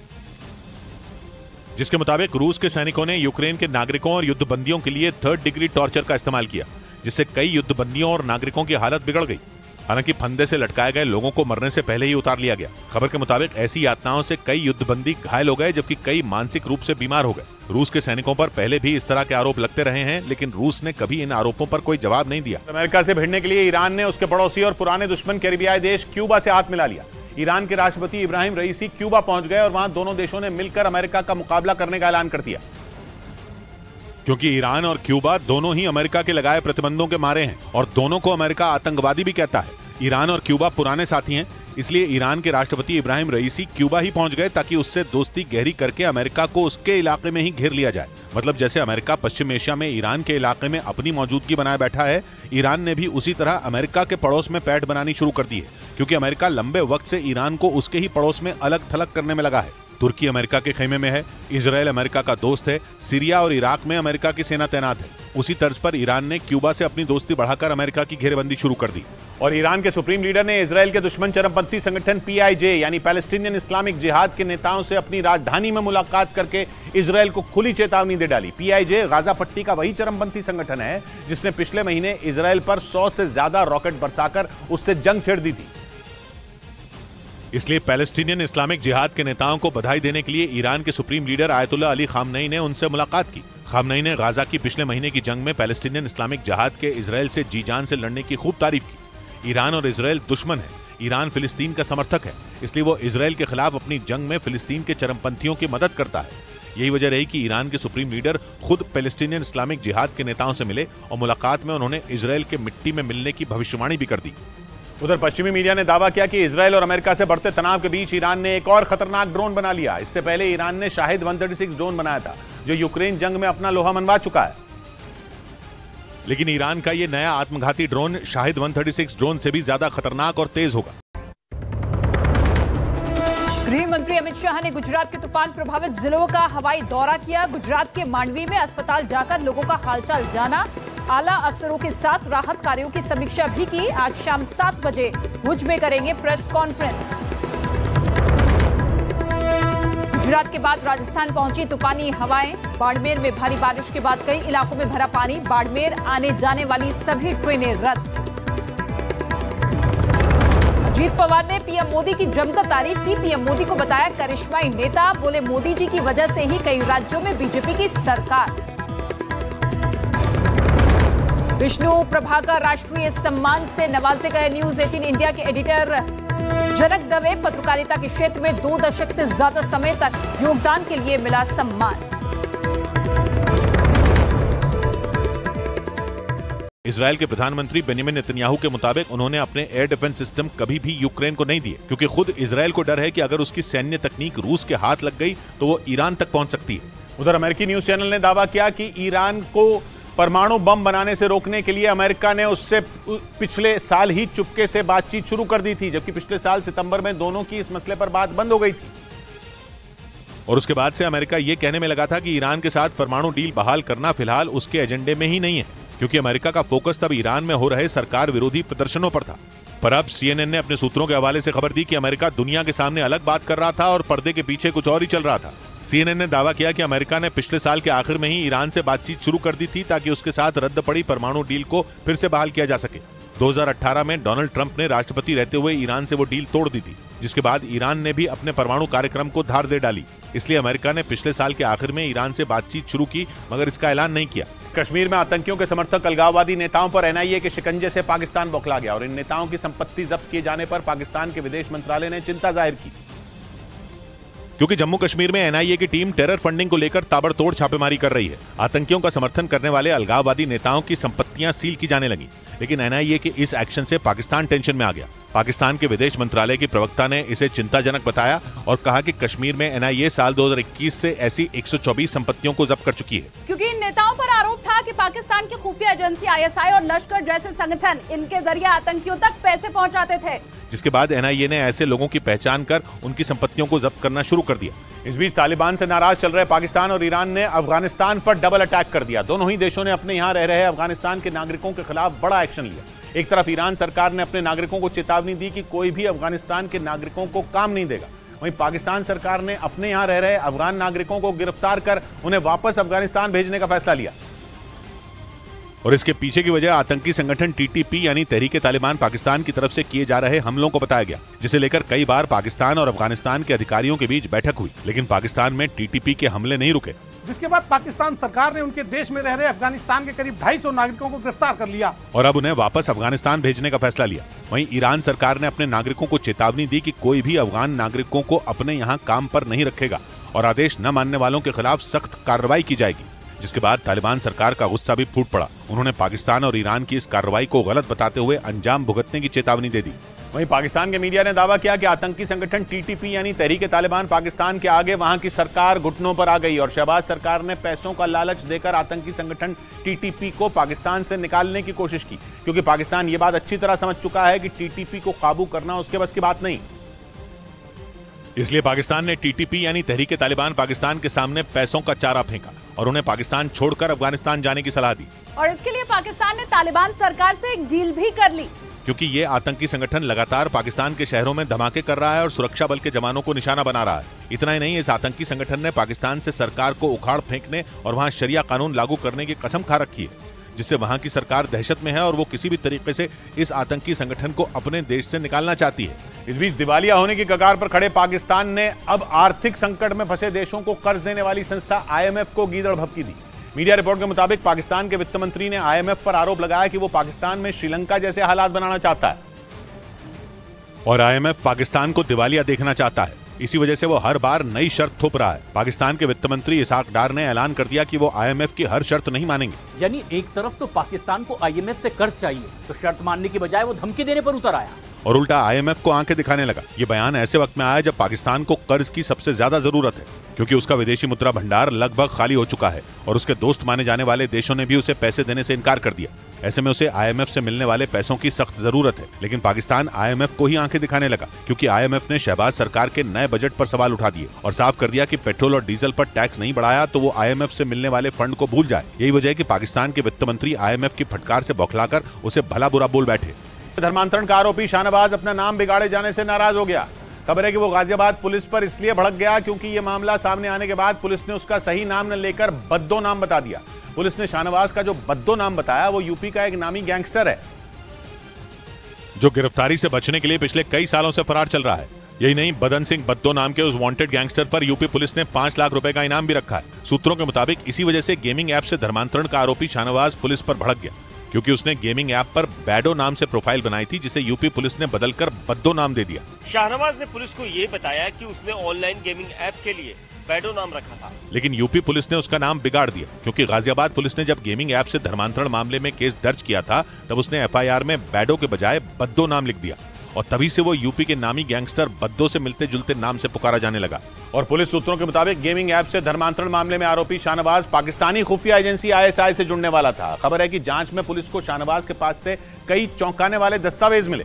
जिसके मुताबिक रूस के सैनिकों ने यूक्रेन के नागरिकों और युद्धबंदियों के लिए 3rd डिग्री टॉर्चर का इस्तेमाल किया, जिससे कई युद्धबंदियों और नागरिकों की हालत बिगड़ गई। हालांकि फंदे से लटकाए गए लोगों को मरने से पहले ही उतार लिया गया। खबर के मुताबिक ऐसी यातनाओं से कई युद्धबंदी घायल हो गए, जबकि कई मानसिक रूप से बीमार हो गए। रूस के सैनिकों पर पहले भी इस तरह के आरोप लगते रहे हैं, लेकिन रूस ने कभी इन आरोपों पर कोई जवाब नहीं दिया। अमेरिका से भिड़ने के लिए ईरान ने उसके पड़ोसी और पुराने दुश्मन कैरिबियाई देश क्यूबा से हाथ मिला लिया। ईरान के राष्ट्रपति इब्राहिम रईसी क्यूबा पहुंच गए और वहां दोनों देशों ने मिलकर अमेरिका का मुकाबला करने का ऐलान कर दिया। क्योंकि ईरान और क्यूबा दोनों ही अमेरिका के लगाए प्रतिबंधों के मारे हैं और दोनों को अमेरिका आतंकवादी भी कहता है। ईरान और क्यूबा पुराने साथी हैं, इसलिए ईरान के राष्ट्रपति इब्राहिम रईसी क्यूबा ही पहुंच गए ताकि उससे दोस्ती गहरी करके अमेरिका को उसके इलाके में ही घेर लिया जाए। मतलब जैसे अमेरिका पश्चिम एशिया में ईरान के इलाके में अपनी मौजूदगी बनाए बैठा है, ईरान ने भी उसी तरह अमेरिका के पड़ोस में पैठ बनानी शुरू कर दी है, क्योंकि अमेरिका लंबे वक्त से ईरान को उसके ही पड़ोस में अलग थलग करने में लगा है। तुर्की अमेरिका के खेमे में है, इजराइल अमेरिका का दोस्त है, सीरिया और इराक में अमेरिका की सेना तैनात है। उसी तर्ज पर ईरान ने क्यूबा से अपनी दोस्ती बढ़ाकर अमेरिका की घेरेबंदी शुरू कर दी। और ईरान के सुप्रीम लीडर ने इजराइल के दुश्मन चरमपंथी संगठन PIJ यानी पैलेस्टीनियन इस्लामिक जिहाद के नेताओं से अपनी राजधानी में मुलाकात करके इजराइल को खुली चेतावनी दे डाली। PIJ गाजा पट्टी का वही चरमपंथी संगठन है जिसने पिछले महीने इजराइल पर 100 से ज्यादा रॉकेट बरसाकर उससे जंग छेड़ दी थी। इसलिए पैलेस्टीनियन इस्लामिक जिहाद के नेताओं को बधाई देने के लिए ईरान के सुप्रीम लीडर आयतुल्लाह अली खामनई ने उनसे मुलाकात की। खामनई ने गाजा की पिछले महीने की जंग में पैलेस्टीनियन इस्लामिक जिहाद के इजराइल से जी जान से लड़ने की खूब तारीफ की। ईरान और इजराइल दुश्मन है, ईरान फिलिस्तीन का समर्थक है, इसलिए वो इजराइल के खिलाफ अपनी जंग में फिलिस्तीन के चरमपंथियों की मदद करता है। यही वजह रही कि ईरान के सुप्रीम लीडर खुद पैलेस्टीनियन इस्लामिक जिहाद के नेताओं से मिले और मुलाकात में उन्होंने इजराइल के मिट्टी में मिलने की भविष्यवाणी भी कर दी। उधर पश्चिमी मीडिया ने दावा किया कि इजराइल और अमेरिका से बढ़ते तनाव के बीच ईरान ने एक और खतरनाक ड्रोन बना लिया। इससे पहले ईरान ने शाहिद 136 ड्रोन बनाया था, जो यूक्रेन जंग में अपना लोहा मनवा चुका है। लेकिन ईरान का ये नया आत्मघाती ड्रोन शाहिद 136 ड्रोन से भी ज्यादा खतरनाक और तेज होगा। गृह मंत्री अमित शाह ने गुजरात के तूफान प्रभावित जिलों का हवाई दौरा किया। गुजरात के मांडवी में अस्पताल जाकर लोगों का हालचाल जाना, आला अफसरों के साथ राहत कार्यों की समीक्षा भी की। आज शाम 7 बजे भुज में करेंगे प्रेस कॉन्फ्रेंस। गुजरात के बाद राजस्थान पहुंची तूफानी हवाएं। बाड़मेर में भारी बारिश के बाद कई इलाकों में भरा पानी। बाड़मेर आने जाने वाली सभी ट्रेनें रद्द। अजीत पवार ने पीएम मोदी की जमकर तारीफ की। पीएम मोदी को बताया करिश्माई नेता, बोले मोदी जी की वजह से ही कई राज्यों में बीजेपी की सरकार। विष्णु प्रभाकर राष्ट्रीय सम्मान से नवाजे गए। न्यूज 18 इंडिया के एडिटर जनक दवे, पत्रकारिता के क्षेत्र में 2 दशक से ज्यादा समय तक योगदान के लिए मिला सम्मान। इजराइल के प्रधानमंत्री बेंजामिन नेतन्याहू के मुताबिक उन्होंने अपने एयर डिफेंस सिस्टम कभी भी यूक्रेन को नहीं दिए, क्योंकि खुद इजराइल को डर है कि अगर उसकी सैन्य तकनीक रूस के हाथ लग गई तो वो ईरान तक पहुंच सकती है। उधर अमेरिकी न्यूज चैनल ने दावा किया कि ईरान को परमाणु बम बनाने से रोकने के लिए अमेरिका ने उससे पिछले साल ही चुपके से बातचीत शुरू कर दी थी, जबकि पिछले साल सितंबर में दोनों की इस मसले पर बात बंद हो गई थी। और उसके बाद से अमेरिका ये कहने में लगा था कि ईरान के साथ परमाणु डील बहाल करना फिलहाल उसके एजेंडे में ही नहीं है, क्योंकि अमेरिका का फोकस तब ईरान में हो रहे सरकार विरोधी प्रदर्शनों पर था। पर अब CNN ने अपने सूत्रों के हवाले से खबर दी कि अमेरिका दुनिया के सामने अलग बात कर रहा था और पर्दे के पीछे कुछ और ही चल रहा था। CNN ने दावा किया कि अमेरिका ने पिछले साल के आखिर में ही ईरान से बातचीत शुरू कर दी थी ताकि उसके साथ रद्द पड़ी परमाणु डील को फिर से बहाल किया जा सके। 2018 में डोनाल्ड ट्रंप ने राष्ट्रपति रहते हुए ईरान से वो डील तोड़ दी थी, जिसके बाद ईरान ने भी अपने परमाणु कार्यक्रम को धार दे डाली। इसलिए अमेरिका ने पिछले साल के आखिर में ईरान से बातचीत शुरू की, मगर इसका ऐलान नहीं किया। कश्मीर में आतंकियों के समर्थक अलगाववादी नेताओं पर NIA के शिकंजे से पाकिस्तान बौखला गया और इन नेताओं की संपत्ति जब्त किए जाने पर पाकिस्तान के विदेश मंत्रालय ने चिंता जाहिर की, क्योंकि जम्मू कश्मीर में NIA की टीम टेरर फंडिंग को लेकर ताबड़तोड़ छापेमारी कर रही है। आतंकियों का समर्थन करने वाले अलगाववादी नेताओं की संपत्तियां सील की जाने लगी। लेकिन एनआईए के इस एक्शन से पाकिस्तान टेंशन में आ गया। पाकिस्तान के विदेश मंत्रालय की प्रवक्ता ने इसे चिंताजनक बताया और कहा कि कश्मीर में एनआईए साल 2021 से ऐसी 124 संपत्तियों को जब्त कर चुकी है। क्योंकि इन नेताओं पर आरोप था कि पाकिस्तान की खुफिया एजेंसी आईएसआई और लश्कर जैसे संगठन इनके जरिए आतंकियों तक पैसे पहुंचाते थे। जिसके बाद एनआईए ने ऐसे लोगों की पहचान कर उनकी संपत्तियों को जब्त करना शुरू कर दिया। इस बीच तालिबान से नाराज चल रहे पाकिस्तान और ईरान ने अफगानिस्तान पर डबल अटैक कर दिया। दोनों ही देशों ने अपने यहां रह रहे अफगानिस्तान के नागरिकों के खिलाफ बड़ा एक्शन लिया। एक तरफ ईरान सरकार ने अपने नागरिकों को चेतावनी दी कि कोई भी अफगानिस्तान के नागरिकों को काम नहीं देगा। वहीं पाकिस्तान सरकार ने अपने यहां रह रहे अफगान नागरिकों को गिरफ्तार कर उन्हें वापस अफगानिस्तान भेजने का फैसला लिया। और इसके पीछे की वजह आतंकी संगठन टीटीपी यानी तहरीके तालिबान पाकिस्तान की तरफ से किए जा रहे हमलों को बताया गया, जिसे लेकर कई बार पाकिस्तान और अफगानिस्तान के अधिकारियों के बीच बैठक हुई, लेकिन पाकिस्तान में टीटीपी के हमले नहीं रुके। जिसके बाद पाकिस्तान सरकार ने उनके देश में रह रहे अफगानिस्तान के करीब 250 नागरिकों को गिरफ्तार कर लिया और अब उन्हें वापस अफगानिस्तान भेजने का फैसला लिया। वहीं ईरान सरकार ने अपने नागरिकों को चेतावनी दी कि कोई भी अफगान नागरिकों को अपने यहाँ काम पर नहीं रखेगा और आदेश न मानने वालों के खिलाफ सख्त कार्रवाई की जाएगी। जिसके बाद तालिबान सरकार का गुस्सा भी फूट पड़ा। उन्होंने पाकिस्तान और ईरान की इस कार्रवाई को गलत बताते हुए अंजाम भुगतने की चेतावनी दे दी। वहीं पाकिस्तान के मीडिया ने दावा किया कि आतंकी संगठन टीटीपी यानी तहरीके तालिबान पाकिस्तान के आगे वहां की सरकार घुटनों पर आ गई और शहबाज सरकार ने पैसों का लालच देकर आतंकी संगठन टीटीपी को पाकिस्तान से निकालने की कोशिश की, क्योंकि पाकिस्तान ये बात अच्छी तरह समझ चुका है कि टीटीपी को काबू करना उसके बस की बात नहीं। इसलिए पाकिस्तान ने टीटीपी यानी तहरीके तालिबान पाकिस्तान के सामने पैसों का चारा फेंका और उन्हें पाकिस्तान छोड़कर अफगानिस्तान जाने की सलाह दी। और इसके लिए पाकिस्तान ने तालिबान सरकार से एक डील भी कर ली, क्योंकि ये आतंकी संगठन लगातार पाकिस्तान के शहरों में धमाके कर रहा है और सुरक्षा बल के जवानों को निशाना बना रहा है। इतना ही नहीं, इस आतंकी संगठन ने पाकिस्तान से सरकार को उखाड़ फेंकने और वहां शरिया कानून लागू करने की कसम खा रखी है, जिससे वहां की सरकार दहशत में है और वो किसी भी तरीके से इस आतंकी संगठन को अपने देश से निकालना चाहती है। इस बीच दिवालिया होने की कगार पर खड़े पाकिस्तान ने अब आर्थिक संकट में फंसे देशों को कर्ज देने वाली संस्था आईएमएफ को गीदड़ भभकी दी। मीडिया रिपोर्ट के मुताबिक पाकिस्तान के वित्त मंत्री ने आईएमएफ पर आरोप लगाया कि वो पाकिस्तान में श्रीलंका जैसे हालात बनाना चाहता है और आईएमएफ पाकिस्तान को दिवालिया देखना चाहता है। इसी वजह से वो हर बार नई शर्त थोप रहा है। पाकिस्तान के वित्त मंत्री इसाक डार ने ऐलान कर दिया कि वो आईएमएफ की हर शर्त नहीं मानेंगे। यानी एक तरफ तो पाकिस्तान को आईएमएफ से कर्ज चाहिए, तो शर्त मानने की बजाय वो धमकी देने पर उतर आया और उल्टा आईएमएफ को आंखें दिखाने लगा। ये बयान ऐसे वक्त में आया जब पाकिस्तान को कर्ज की सबसे ज्यादा जरूरत है, क्योंकि उसका विदेशी मुद्रा भंडार लगभग खाली हो चुका है और उसके दोस्त माने जाने वाले देशों ने भी उसे पैसे देने से इनकार कर दिया। ऐसे में उसे आईएमएफ से मिलने वाले पैसों की सख्त जरूरत है, लेकिन पाकिस्तान आईएमएफ को ही आंखें दिखाने लगा, क्योंकि आईएमएफ ने शहबाज सरकार के नए बजट पर सवाल उठा दिए और साफ कर दिया कि पेट्रोल और डीजल पर टैक्स नहीं बढ़ाया तो वो आईएमएफ से मिलने वाले फंड को भूल जाए। यही वजह है कि पाकिस्तान के वित्त मंत्री आईएमएफ की फटकार से बौखलाकर उसे भला बुरा बोल बैठे। धर्मांतरण का आरोपी शाहनवाज अपना नाम बिगाड़े जाने से नाराज हो गया। खबर है कि वो गाजियाबाद पुलिस पर इसलिए भड़क गया क्योंकि ये मामला सामने आने के बाद पुलिस ने उसका सही नाम न लेकर बद्दो नाम बता दिया। पुलिस ने शाहनवाज का जो बद्दो नाम बताया वो यूपी का एक नामी गैंगस्टर है, जो गिरफ्तारी से बचने के लिए पिछले कई सालों से फरार चल रहा है। यही नहीं, बदन सिंह बद्दो नाम के उस वांटेड गैंगस्टर पर यूपी पुलिस ने 5 लाख रुपए का इनाम भी रखा है। सूत्रों के मुताबिक इसी वजह से गेमिंग ऐप से धर्मांतरण का आरोपी शाहनवाज पुलिस पर भड़क गया, क्योंकि उसने गेमिंग ऐप पर बैडो नाम से प्रोफाइल बनाई थी, जिसे यूपी पुलिस ने बदलकर बद्दो नाम दे दिया। शाहनवाज ने पुलिस को ये बताया कि उसने ऑनलाइन गेमिंग ऐप के लिए बैडो नाम रखा था, लेकिन यूपी पुलिस ने उसका नाम बिगाड़ दिया, क्योंकि गाजियाबाद पुलिस ने जब गेमिंग ऐप से धर्मांतरण मामले में केस दर्ज किया था तब उसने एफआईआर में बैडो के बजाय बद्दो नाम लिख दिया और तभी से वो यूपी के नामी गैंगस्टर बद्दो से मिलते जुलते नाम से पुकारा जाने लगा। और पुलिस सूत्रों के मुताबिक गेमिंग ऐप से धर्मांतरण मामले में आरोपी शाहनवाज पाकिस्तानी खुफिया एजेंसी आईएसआई से जुड़ने वाला था। खबर है कि जांच में पुलिस को शाहनवाज के पास से कई चौंकाने वाले दस्तावेज मिले,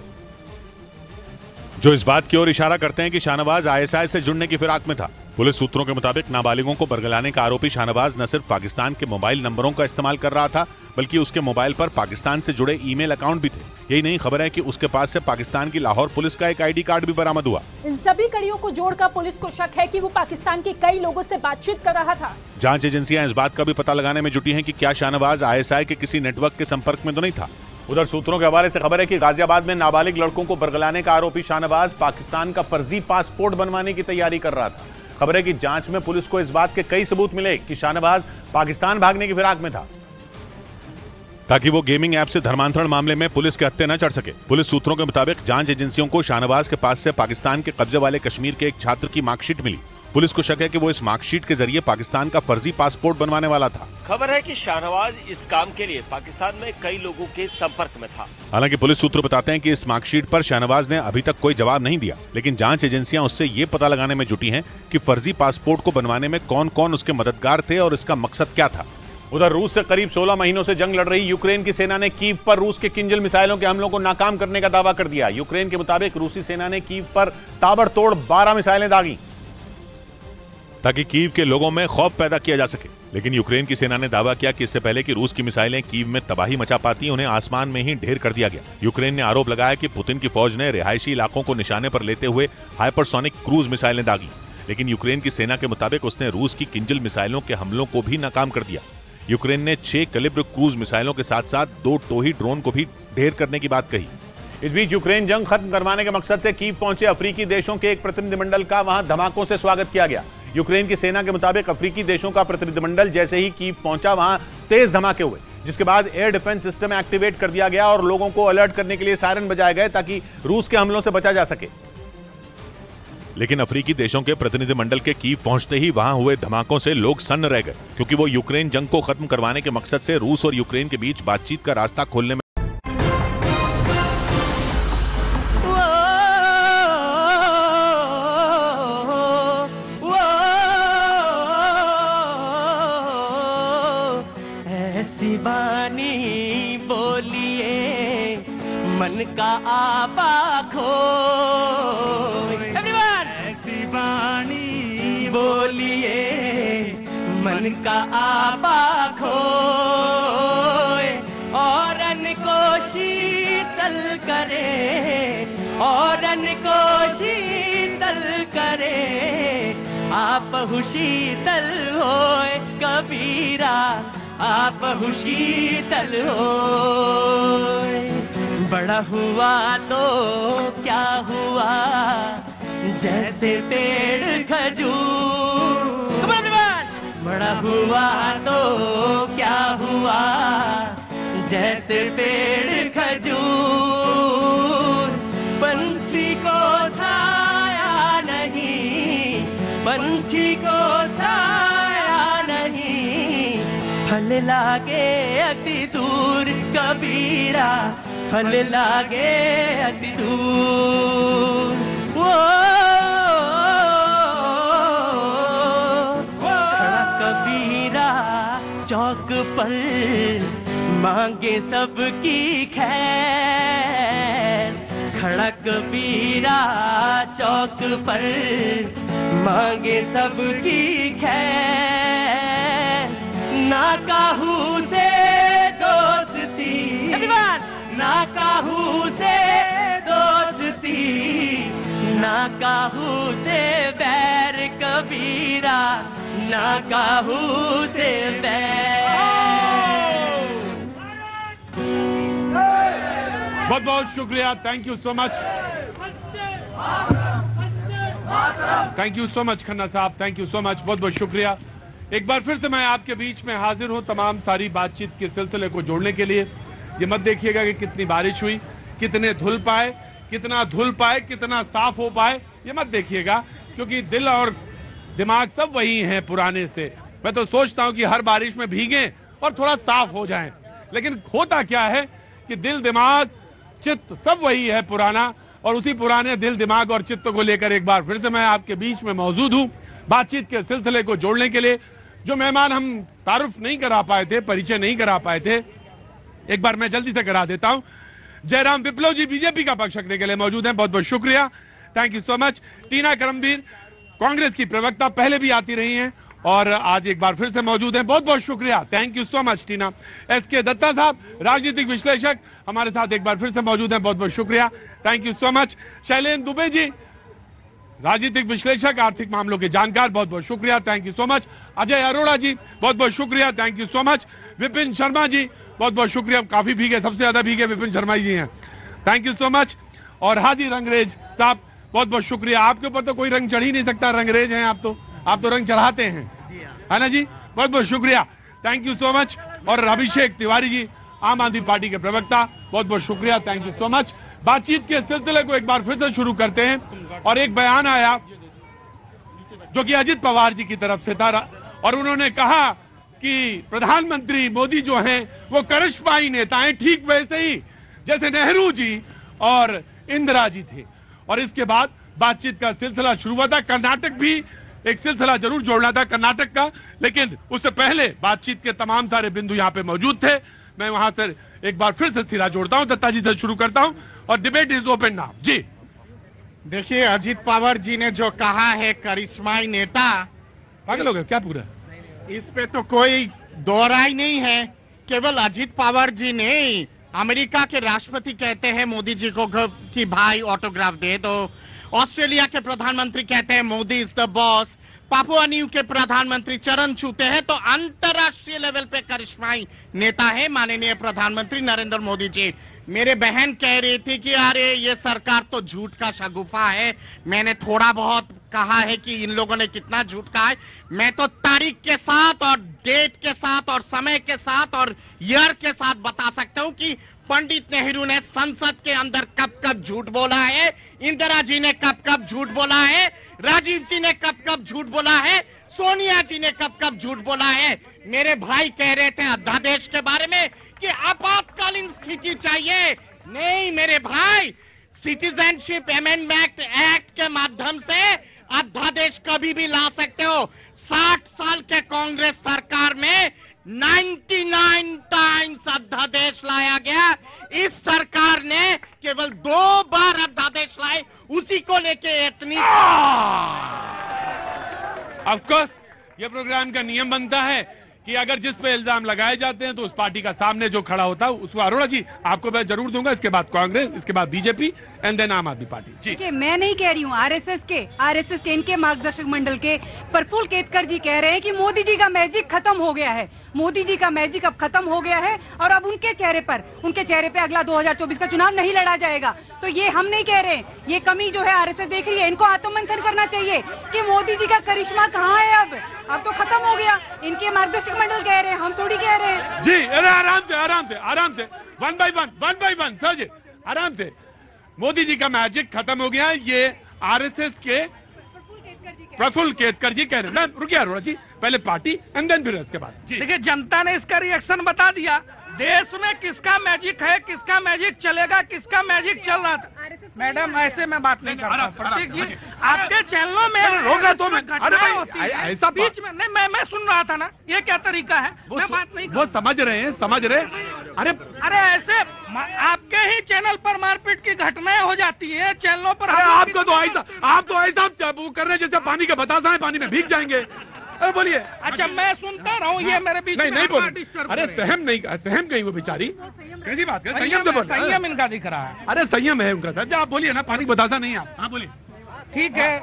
जो इस बात की ओर इशारा करते हैं कि शाहनवाज आईएसआई से जुड़ने की फिराक में था। पुलिस सूत्रों के मुताबिक नाबालिगों को बरगलाने का आरोपी शाहनवाज न सिर्फ पाकिस्तान के मोबाइल नंबरों का इस्तेमाल कर रहा था, बल्कि उसके मोबाइल पर पाकिस्तान से जुड़े ईमेल अकाउंट भी थे। यही नहीं, खबर है कि उसके पास से पाकिस्तान की लाहौर पुलिस का एक आईडी कार्ड भी बरामद हुआ। इन सभी कड़ियों को जोड़कर पुलिस को शक है कि वो पाकिस्तान के कई लोगों से बातचीत कर रहा था। जांच एजेंसियां इस बात का भी पता लगाने में जुटी हैं कि क्या शाहनवाज आईएसआई के किसी नेटवर्क के संपर्क में तो नहीं था। उधर सूत्रों के हवाले से खबर है कि गाजियाबाद में नाबालिग लड़कों को बरगलाने का आरोपी शाहनवाज पाकिस्तान का फर्जी पासपोर्ट बनवाने की तैयारी कर रहा था। खबर है कि जांच में पुलिस को इस बात के कई सबूत मिले कि शाहनवाज पाकिस्तान भागने की फिराक में था, ताकि वो गेमिंग ऐप से धर्मांतरण मामले में पुलिस के हत्थे न चढ़ सके। पुलिस सूत्रों के मुताबिक जांच एजेंसियों को शाहनवाज के पास से पाकिस्तान के कब्जे वाले कश्मीर के एक छात्र की मार्कशीट मिली पुलिस को शक है कि वो इस मार्कशीट के जरिए पाकिस्तान का फर्जी पासपोर्ट बनवाने वाला था। खबर है कि शाहनवाज इस काम के लिए पाकिस्तान में कई लोगों के संपर्क में था। हालांकि पुलिस सूत्र बताते हैं कि इस मार्कशीट पर शाहनवाज ने अभी तक कोई जवाब नहीं दिया, लेकिन जांच एजेंसियां उससे ये पता लगाने में जुटी हैं कि फर्जी पासपोर्ट को बनवाने में कौन कौन उसके मददगार थे और इसका मकसद क्या था। उधर रूस से करीब 16 महीनों से जंग लड़ रही यूक्रेन की सेना ने कीव पर रूस के किंजल मिसाइलों के हमलों को नाकाम करने का दावा कर दिया। यूक्रेन के मुताबिक रूसी सेना ने कीव पर ताबड़तोड़ 12 मिसाइलें दागी ताकि कीव के लोगों में खौफ पैदा किया जा सके। लेकिन यूक्रेन की सेना ने दावा किया कि इससे पहले कि रूस की मिसाइलें कीव में तबाही मचा पाती, उन्हें आसमान में ही ढेर कर दिया गया। यूक्रेन ने आरोप लगाया कि पुतिन की फौज ने रिहायशी इलाकों को निशाने पर लेते हुए हाइपरसोनिक क्रूज मिसाइलें दागी, लेकिन यूक्रेन की सेना के मुताबिक उसने रूस की किंजल मिसाइलों के हमलों को भी नाकाम कर दिया। यूक्रेन ने 6 कैलिबर क्रूज मिसाइलों के साथ साथ 2 टोही ड्रोन को भी ढेर करने की बात कही। इस बीच यूक्रेन जंग खत्म करवाने के मकसद से कीव पहुंचे अफ्रीकी देशों के एक प्रतिनिधिमंडल का वहां धमाकों से स्वागत किया गया। यूक्रेन की सेना के मुताबिक अफ्रीकी देशों का प्रतिनिधिमंडल जैसे ही कीव पहुंचा, वहां तेज धमाके हुए, जिसके बाद एयर डिफेंस सिस्टम एक्टिवेट कर दिया गया और लोगों को अलर्ट करने के लिए सायरन बजाए गए ताकि रूस के हमलों से बचा जा सके। लेकिन अफ्रीकी देशों के प्रतिनिधिमंडल के कीव पहुंचते ही वहां हुए धमाकों से लोग सन्न रह गए, क्योंकि वो यूक्रेन जंग को खत्म करवाने के मकसद से रूस और यूक्रेन के बीच बातचीत का रास्ता खोलने में ऐसी बानी बोलिए मन का आपा खो, ऐसी बानी बोलिए मन का आपा खोए, औरन को शीतल करे, औरन को शीतल करे, आप शीतल होए कबीरा, आप शीतल होए। बड़ा हुआ तो क्या हुआ जैसे पेड़ खजूर, बड़ा हुआ तो क्या हुआ जैसे पेड़ खजूर, पंछी को छाया नहीं, पंछी को छाया नहीं, फल लागे अति दूर कबीरा, फल लागे अति दूर। खड़ा कबीरा चौक पर मांगे सबकी खैर, खड़ा कबीरा चौक पर मांगे सबकी खैर, ना काहू से दोस्ती, ना काहू से दोस्ती, ना काहू से बैर कबीरा, ना काहू से बैर। बहुत बहुत शुक्रिया, thank you so much, thank you so much Khanna साहब, थैंक यू सो मच, बहुत बहुत शुक्रिया। एक बार फिर से मैं आपके बीच में हाजिर हूं तमाम सारी बातचीत के सिलसिले को जोड़ने के लिए। ये मत देखिएगा कि कितनी बारिश हुई, कितने धुल पाए, कितना धुल पाए, कितना साफ हो पाए, ये मत देखिएगा, क्योंकि दिल और दिमाग सब वही हैं पुराने से। मैं तो सोचता हूं कि हर बारिश में भीगें और थोड़ा साफ हो जाएं, लेकिन होता क्या है कि दिल, दिमाग, चित्त सब वही है पुराना, और उसी पुराने दिल, दिमाग और चित्त को लेकर एक बार फिर से मैं आपके बीच में मौजूद हूं बातचीत के सिलसिले को जोड़ने के लिए। जो मेहमान हम तारुफ नहीं करा पाए थे, परिचय नहीं करा पाए थे, एक बार मैं जल्दी से करा देता हूं। जयराम विप्लव जी बीजेपी का पक्ष रखने के लिए मौजूद हैं, बहुत बहुत शुक्रिया, थैंक यू सो मच। टीना करमबीर कांग्रेस की प्रवक्ता, पहले भी आती रही हैं और आज एक बार फिर से मौजूद हैं, बहुत बहुत शुक्रिया, thank you so much Tina. S K Datta साहब राजनीतिक विश्लेषक हमारे साथ एक बार फिर से मौजूद हैं, बहुत बहुत शुक्रिया, thank you so much. Shailendra Dubey ji राजनीतिक विश्लेषक, आर्थिक मामलों के जानकार, बहुत बहुत शुक्रिया, thank you so much. Ajay Arora ji बहुत बहुत शुक्रिया, thank you so much. Vipin Sharma ji बहुत बहुत शुक्रिया, काफी भीगे, सबसे ज्यादा भीगे विपिन शर्मा जी हैं, थैंक यू सो मच। और हादी रंगरेज साहब बहुत बहुत शुक्रिया, आपके ऊपर तो कोई रंग चढ़ ही नहीं सकता, रंगरेज हैं आप तो रंग चढ़ाते हैं, है ना जी, बहुत बहुत शुक्रिया, थैंक यू सो मच। और अभिषेक तिवारी जी आम आदमी पार्टी के प्रवक्ता, बहुत बहुत शुक्रिया, थैंक यू सो मच। बातचीत के सिलसिले को एक बार फिर से शुरू करते हैं और एक बयान आया जो कि अजित पवार जी की तरफ से था, और उन्होंने कहा कि प्रधानमंत्री मोदी जो हैं वो करिश्माई नेता हैं, ठीक वैसे ही जैसे नेहरू जी और इंदिरा जी थे। और इसके बाद बातचीत का सिलसिला शुरू हुआ था। कर्नाटक भी एक सिलसिला जरूर जोड़ना था कर्नाटक का, लेकिन उससे पहले बातचीत के तमाम सारे बिंदु यहां पे मौजूद थे। मैं वहां से एक बार फिर से सिरा जोड़ता हूं, दत्ता जी से शुरू करता हूं और डिबेट इज ओपन नाउ। जी देखिए, अजित पवार जी ने जो कहा है करिश्माई नेता, पागल हो गए क्या पूरा? इस पे तो कोई दो राय नहीं है। केवल अजित पवार जी नहीं, अमेरिका के राष्ट्रपति कहते हैं मोदी जी को कि भाई ऑटोग्राफ दे दो। ऑस्ट्रेलिया के प्रधानमंत्री कहते हैं Modi is the boss. Papua new के प्रधानमंत्री चरण छूते हैं। तो अंतर्राष्ट्रीय लेवल पे करिश्माई नेता है माननीय प्रधानमंत्री नरेंद्र मोदी जी। मेरे बहन कह रही थी कि अरे ये सरकार तो झूठ का शगुफा है। मैंने थोड़ा बहुत कहा है कि इन लोगों ने कितना झूठ कहा है। मैं तो तारीख के साथ और डेट के साथ और समय के साथ और ईयर के साथ बता सकता हूं कि पंडित नेहरू ने संसद के अंदर कब कब झूठ बोला है, इंदिरा जी ने कब कब झूठ बोला है, राजीव जी ने कब कब झूठ बोला है, सोनिया जी ने कब कब झूठ बोला है। मेरे भाई कह रहे थे अध्यादेश के बारे में कि आपातकालीन स्थिति चाहिए। नहीं मेरे भाई, सिटीजनशिप अमेंडमेंट एक्ट के माध्यम से अध्यादेश कभी भी ला सकते हो। 60 साल के कांग्रेस सरकार में 99 टाइम्स अध्यादेश लाया गया। इस सरकार ने केवल 2 बार अध्यादेश लाए, उसी को लेके इतनी। ऑफ कोर्स ये प्रोग्राम का नियम बनता है कि अगर जिस पे इल्जाम लगाए जाते हैं तो उस पार्टी का सामने जो खड़ा होता है उसको। अरोड़ा जी आपको मैं जरूर दूंगा, इसके बाद कांग्रेस, इसके बाद बीजेपी एंड देन आम आदमी पार्टी। जी देखिए, मैं नहीं कह रही हूँ, आरएसएस के इनके मार्गदर्शक मंडल के प्रफुल्ल केतकर जी कह रहे हैं कि मोदी जी का मैजिक खत्म हो गया है। मोदी जी का मैजिक अब खत्म हो गया है और अब उनके चेहरे पे अगला 2024 का चुनाव नहीं लड़ा जाएगा। तो ये हम नहीं कह रहे, ये कमी जो है आरएसएस देख रही है। इनको आत्ममंथन करना चाहिए कि मोदी जी का करिश्मा कहाँ है। अब तो खत्म हो गया। इनके मार्गदर्शक मंडल कह रहे हैं, हम थोड़ी कह रहे हैं। जी अरे आराम से वन बाय वन सर जी आराम से। मोदी जी का मैजिक खत्म हो गया है, ये आरएसएस के प्रफुल्ल केतकर जी कह रहे हैं। मैं रुकिए अरोड़ा जी, पहले पार्टी एंड देन फिर उसके बाद। देखिए, जनता ने इसका रिएक्शन बता दिया। देश में किसका मैजिक है, किसका मैजिक चलेगा, किसका मैजिक चल रहा था। मैडम ऐसे में बात नहीं करता। प्रतीक जी, आपके चैनलों में होगा तो मैं घटनाएं होती है ऐसा बीच में नहीं। मैं सुन रहा था ना, ये क्या तरीका है? मैं बात नहीं। वो समझ रहे। अरे ऐसे आपके ही चैनल पर मारपीट की घटनाएं हो जाती है चैनलों पर। आपको तो ऐसा वो कर रहे जैसे पानी के बतासा है, पानी में भीग जाएंगे। अरे बोलिए। अच्छा मैं सुनता रहा हूँ, ये मेरे बीच नहीं बोलिए। अरे सहम कहीं वो बेचारी कैसी बात है? संयम से बोल। संयम इनका दिख रहा है। अरे संयम है उनका सर। आप बोलिए ना, पानी बतासा नहीं आप। हाँ बोलिए। ठीक है,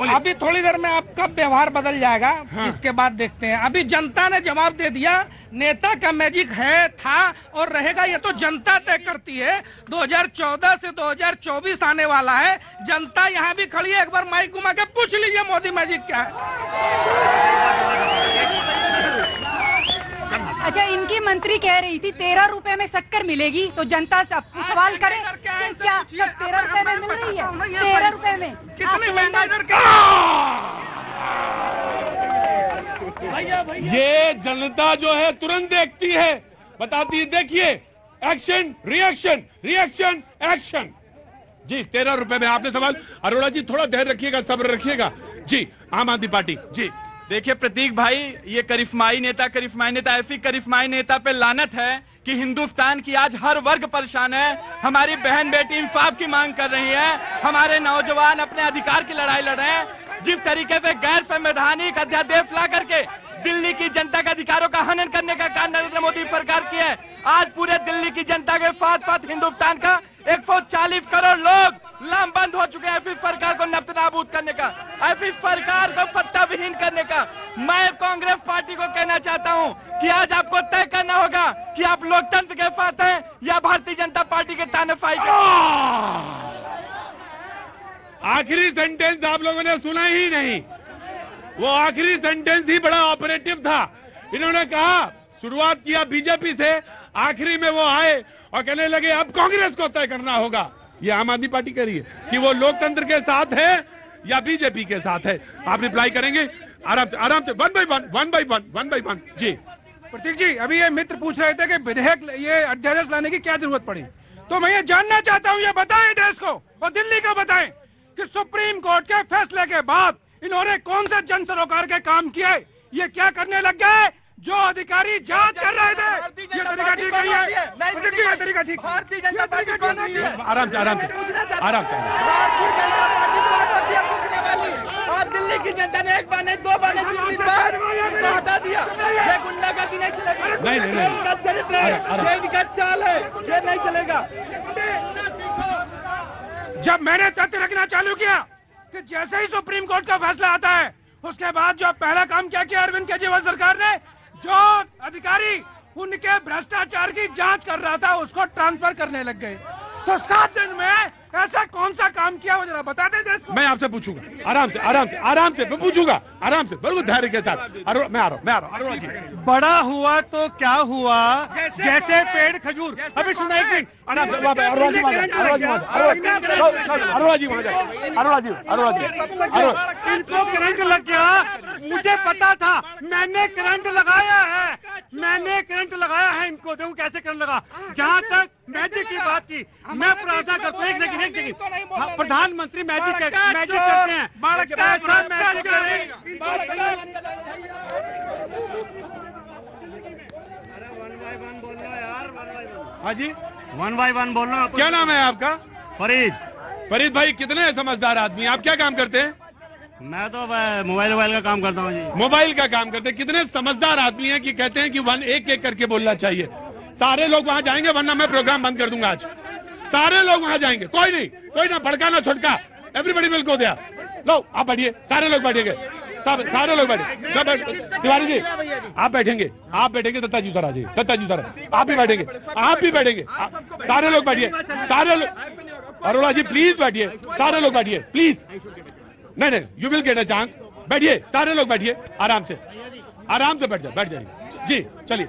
अभी थोड़ी देर में आपका व्यवहार बदल जाएगा। इसके बाद देखते हैं। अभी जनता ने जवाब दे दिया, नेता का मैजिक है, था और रहेगा, ये तो जनता तय करती है। 2014 से 2024 आने वाला है, जनता यहाँ भी खड़ी है। एक बार माइक घुमा के पूछ लीजिए मोदी मैजिक क्या है। अच्छा, इनकी मंत्री कह रही थी 13 रुपए में शक्कर मिलेगी, तो जनता से सवाल करे क्या 13 रुपए में मिल रही है? 13 रुपए में कितनी महंगाई? ये जनता जो है तुरंत देखती है, बताती है। देखिए, एक्शन रिएक्शन एक्शन। जी 13 रुपए में आपने सवाल। अरोड़ा जी थोड़ा धैर्य रखिएगा, सब्र रखिएगा। जी आम आदमी पार्टी। जी देखिए प्रतीक भाई, ये करिश्माई नेता ऐसी करिश्माई नेता पे लानत है कि हिंदुस्तान की आज हर वर्ग परेशान है। हमारी बहन बेटी इंसाफ की मांग कर रही है, हमारे नौजवान अपने अधिकार की लड़ाई लड़ रहे हैं। जिस तरीके से गैर संवैधानिक अध्यादेश ला करके दिल्ली की जनता के अधिकारों का हनन करने का काम नरेंद्र मोदी सरकार की है। आज पूरे दिल्ली की जनता के साथ हिंदुस्तान का 140 करोड़ लोग लामबंद हो चुके हैं ऐसी सरकार को नब्द-नाबूद करने का, ऐसी सरकार को सत्ता विहीन करने का। मैं कांग्रेस पार्टी को कहना चाहता हूं कि आज आपको तय करना होगा कि आप लोकतंत्र के साथ हैं या भारतीय जनता पार्टी के तानाशाही के। आखिरी सेंटेंस आप लोगों ने सुना ही नहीं। वो आखिरी सेंटेंस ही बड़ा ऑपरेटिव था। इन्होंने कहा, शुरुआत किया बीजेपी से, आखिरी में वो आए और कहने लगे अब कांग्रेस को तय करना होगा। ये आम आदमी पार्टी कह रही है कि वो लोकतंत्र के साथ है या बीजेपी के साथ है? आप रिप्लाई करेंगे आराम से, वन बाई वन। जी प्रतीक जी, अभी ये मित्र पूछ रहे थे कि विधेयक ये अध्यादेश लाने की क्या जरूरत पड़ी, तो मैं ये जानना चाहता हूँ, ये बताएं देश को और दिल्ली को बताएं कि सुप्रीम कोर्ट के फैसले के बाद इन्होंने कौन से जन सरोकार के काम किए, ये क्या करने लग गए? जो अधिकारी जांच कर रहे थे, ये तरीका ठीक नहीं है। ये तरीका ठीक, भारतीय जनता पार्टी आराम से। और दिल्ली की जनता ने एक बार नहीं, दो बार नहीं, 3 बार हटा दिया। ये गुंडागर्दी नहीं चलेगा, नहीं चरित्र है, ये इनका चाल है, ये नहीं चलेगा। जब मैंने तथ्य रखना चालू किया कि जैसे ही सुप्रीम कोर्ट का फैसला आता है, उसके बाद जो पहला काम क्या किया अरविंद केजरीवाल सरकार ने, जो अधिकारी उनके भ्रष्टाचार की जांच कर रहा था उसको ट्रांसफर करने लग गए। तो 7 दिन में ऐसा कौन सा काम किया वो जरा बता दें देश को। मैं आपसे पूछूंगा आराम से मैं पूछूंगा आराम से, बिल्कुल धैर्य के साथ। मैं आ रहा हूँ अरोड़ा जी। बड़ा हुआ तो क्या हुआ, जैसे पेड़ खजूर। अभी सुना एक मिनट, इनको करंट लग गया, मुझे पता था, मैंने करंट लगाया है इनको। देखो कैसे करंट लगा। जहाँ तक मैजिक की बात की, मैं प्रार्थना करता हूँ, एक सेकंड प्रधानमंत्री मैजिक करते हैं, ऐसा मैजिक करें। हाँ जी, 1 बाय 1 बोलना। क्या नाम है आपका? फरीद भाई, कितने समझदार आदमी, आप क्या काम करते हैं? मैं तो मोबाइल का काम करता हूँ जी। मोबाइल का काम करते हैं। कितने समझदार आदमी हैं कि कहते हैं कि एक करके बोलना चाहिए। सारे लोग वहां जाएंगे वरना मैं प्रोग्राम बंद कर दूंगा आज। सारे लोग वहां जाएंगे, कोई ना भड़का ना छुटका, एवरीबडी विल गो देयर। लो आप बैठिए, सारे लोग बैठेंगे, सारे लोग बैठे। तिवारी जी आप बैठेंगे, दत्ता जी उधर आ जाइए, आप भी बैठेंगे, सारे लोग बैठिए, अरोड़ा जी प्लीज बैठिए, सारे लोग बैठिए प्लीज। नहीं, you will get a chance, बैठिए, सारे लोग बैठिए, आराम से बैठ जाइए। जी चलिए।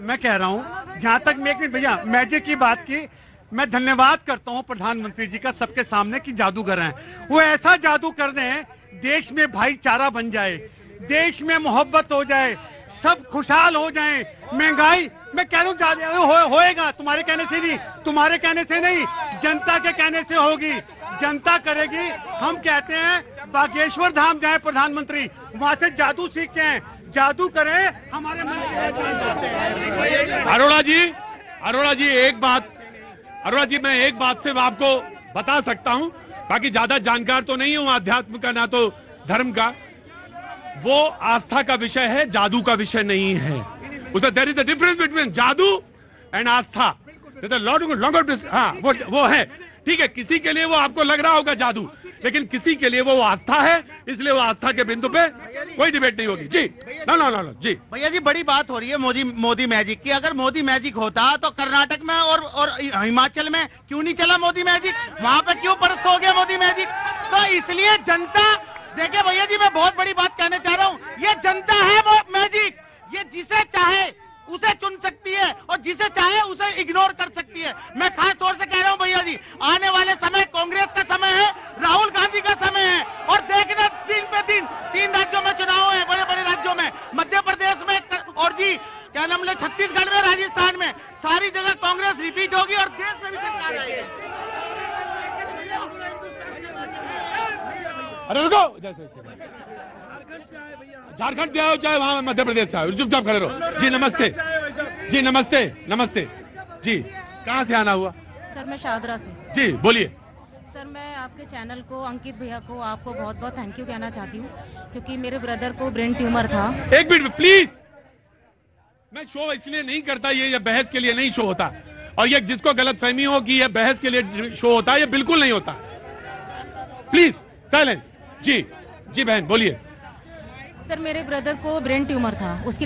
मैं कह रहा हूँ, जहाँ तक मैं एक मिनट भैया मैजिक की बात की, मैं धन्यवाद करता हूँ प्रधानमंत्री जी का सबके सामने कि जादूगर हैं। वो ऐसा जादू कर दें, देश में भाईचारा बन जाए, देश में मोहब्बत हो जाए, सब खुशहाल हो जाएं। महंगाई मैं कह रहा हूँ होएगा, तुम्हारे कहने से नहीं, जनता के कहने से होगी, जनता करेगी। हम कहते हैं बागेश्वर धाम जाए प्रधानमंत्री, वहां से जादू सीख के आए, जादू करें हमारे मन में। अरोड़ा जी मैं एक बात से आपको बता सकता हूं, बाकी ज्यादा जानकार तो नहीं हूं अध्यात्म का ना तो धर्म का। वो आस्था का विषय है, जादू का विषय नहीं है। उसमें there is a difference between जादू एंड आस्था। हाँ वो है, ठीक है। किसी के लिए वो आपको लग रहा होगा जादू, लेकिन किसी के लिए वो आस्था है, इसलिए वो आस्था के बिंदु पे कोई डिबेट नहीं होगी। जी ना जी भैया जी, बड़ी बात हो रही है मोदी मैजिक की। अगर मोदी मैजिक होता तो कर्नाटक में और हिमाचल में क्यों नहीं चला मोदी मैजिक? वहां पे क्यों परस्त हो गया मोदी मैजिक? तो इसलिए जनता, देखिए भैया जी, मैं बहुत बड़ी बात कहना चाह रहा हूँ, ये जनता है वो मैजिक, ये जिसे चाहे उसे चुन सकती है और जिसे चाहे उसे इग्नोर कर सकती है। मैं खास तौर से कह रहा हूं भैया जी, आने वाले समय कांग्रेस का समय है, राहुल गांधी का समय है, और देखना दिन पे दिन 3 राज्यों में चुनाव है, बड़े बड़े राज्यों में, मध्य प्रदेश में और जी क्या नाम ले छत्तीसगढ़ में, राजस्थान में, सारी जगह कांग्रेस रिपीट होगी और देश में भी सरकार आएगी। अरे रुको, जैसे झारखंड से आओ चाहे वहां मध्य प्रदेश से आओ, चुपचाप खड़े रहो। जी नमस्ते जी, कहाँ से आना हुआ? सर मैं शाहदरा से। जी बोलिए। सर मैं आपके चैनल को, अंकित भैया को, आपको बहुत बहुत थैंक यू कहना चाहती हूँ, क्योंकि मेरे ब्रदर को ब्रेन ट्यूमर था। एक मिनट प्लीज, मैं शो इसलिए नहीं करता, ये बहस के लिए नहीं शो होता, और ये जिसको गलतफहमी हो कि ये बहस के लिए शो होता है, ये बिल्कुल नहीं होता। Please silence. जी बहन बोलिए। सर मेरे ब्रदर को ब्रेन ट्यूमर था, उसकी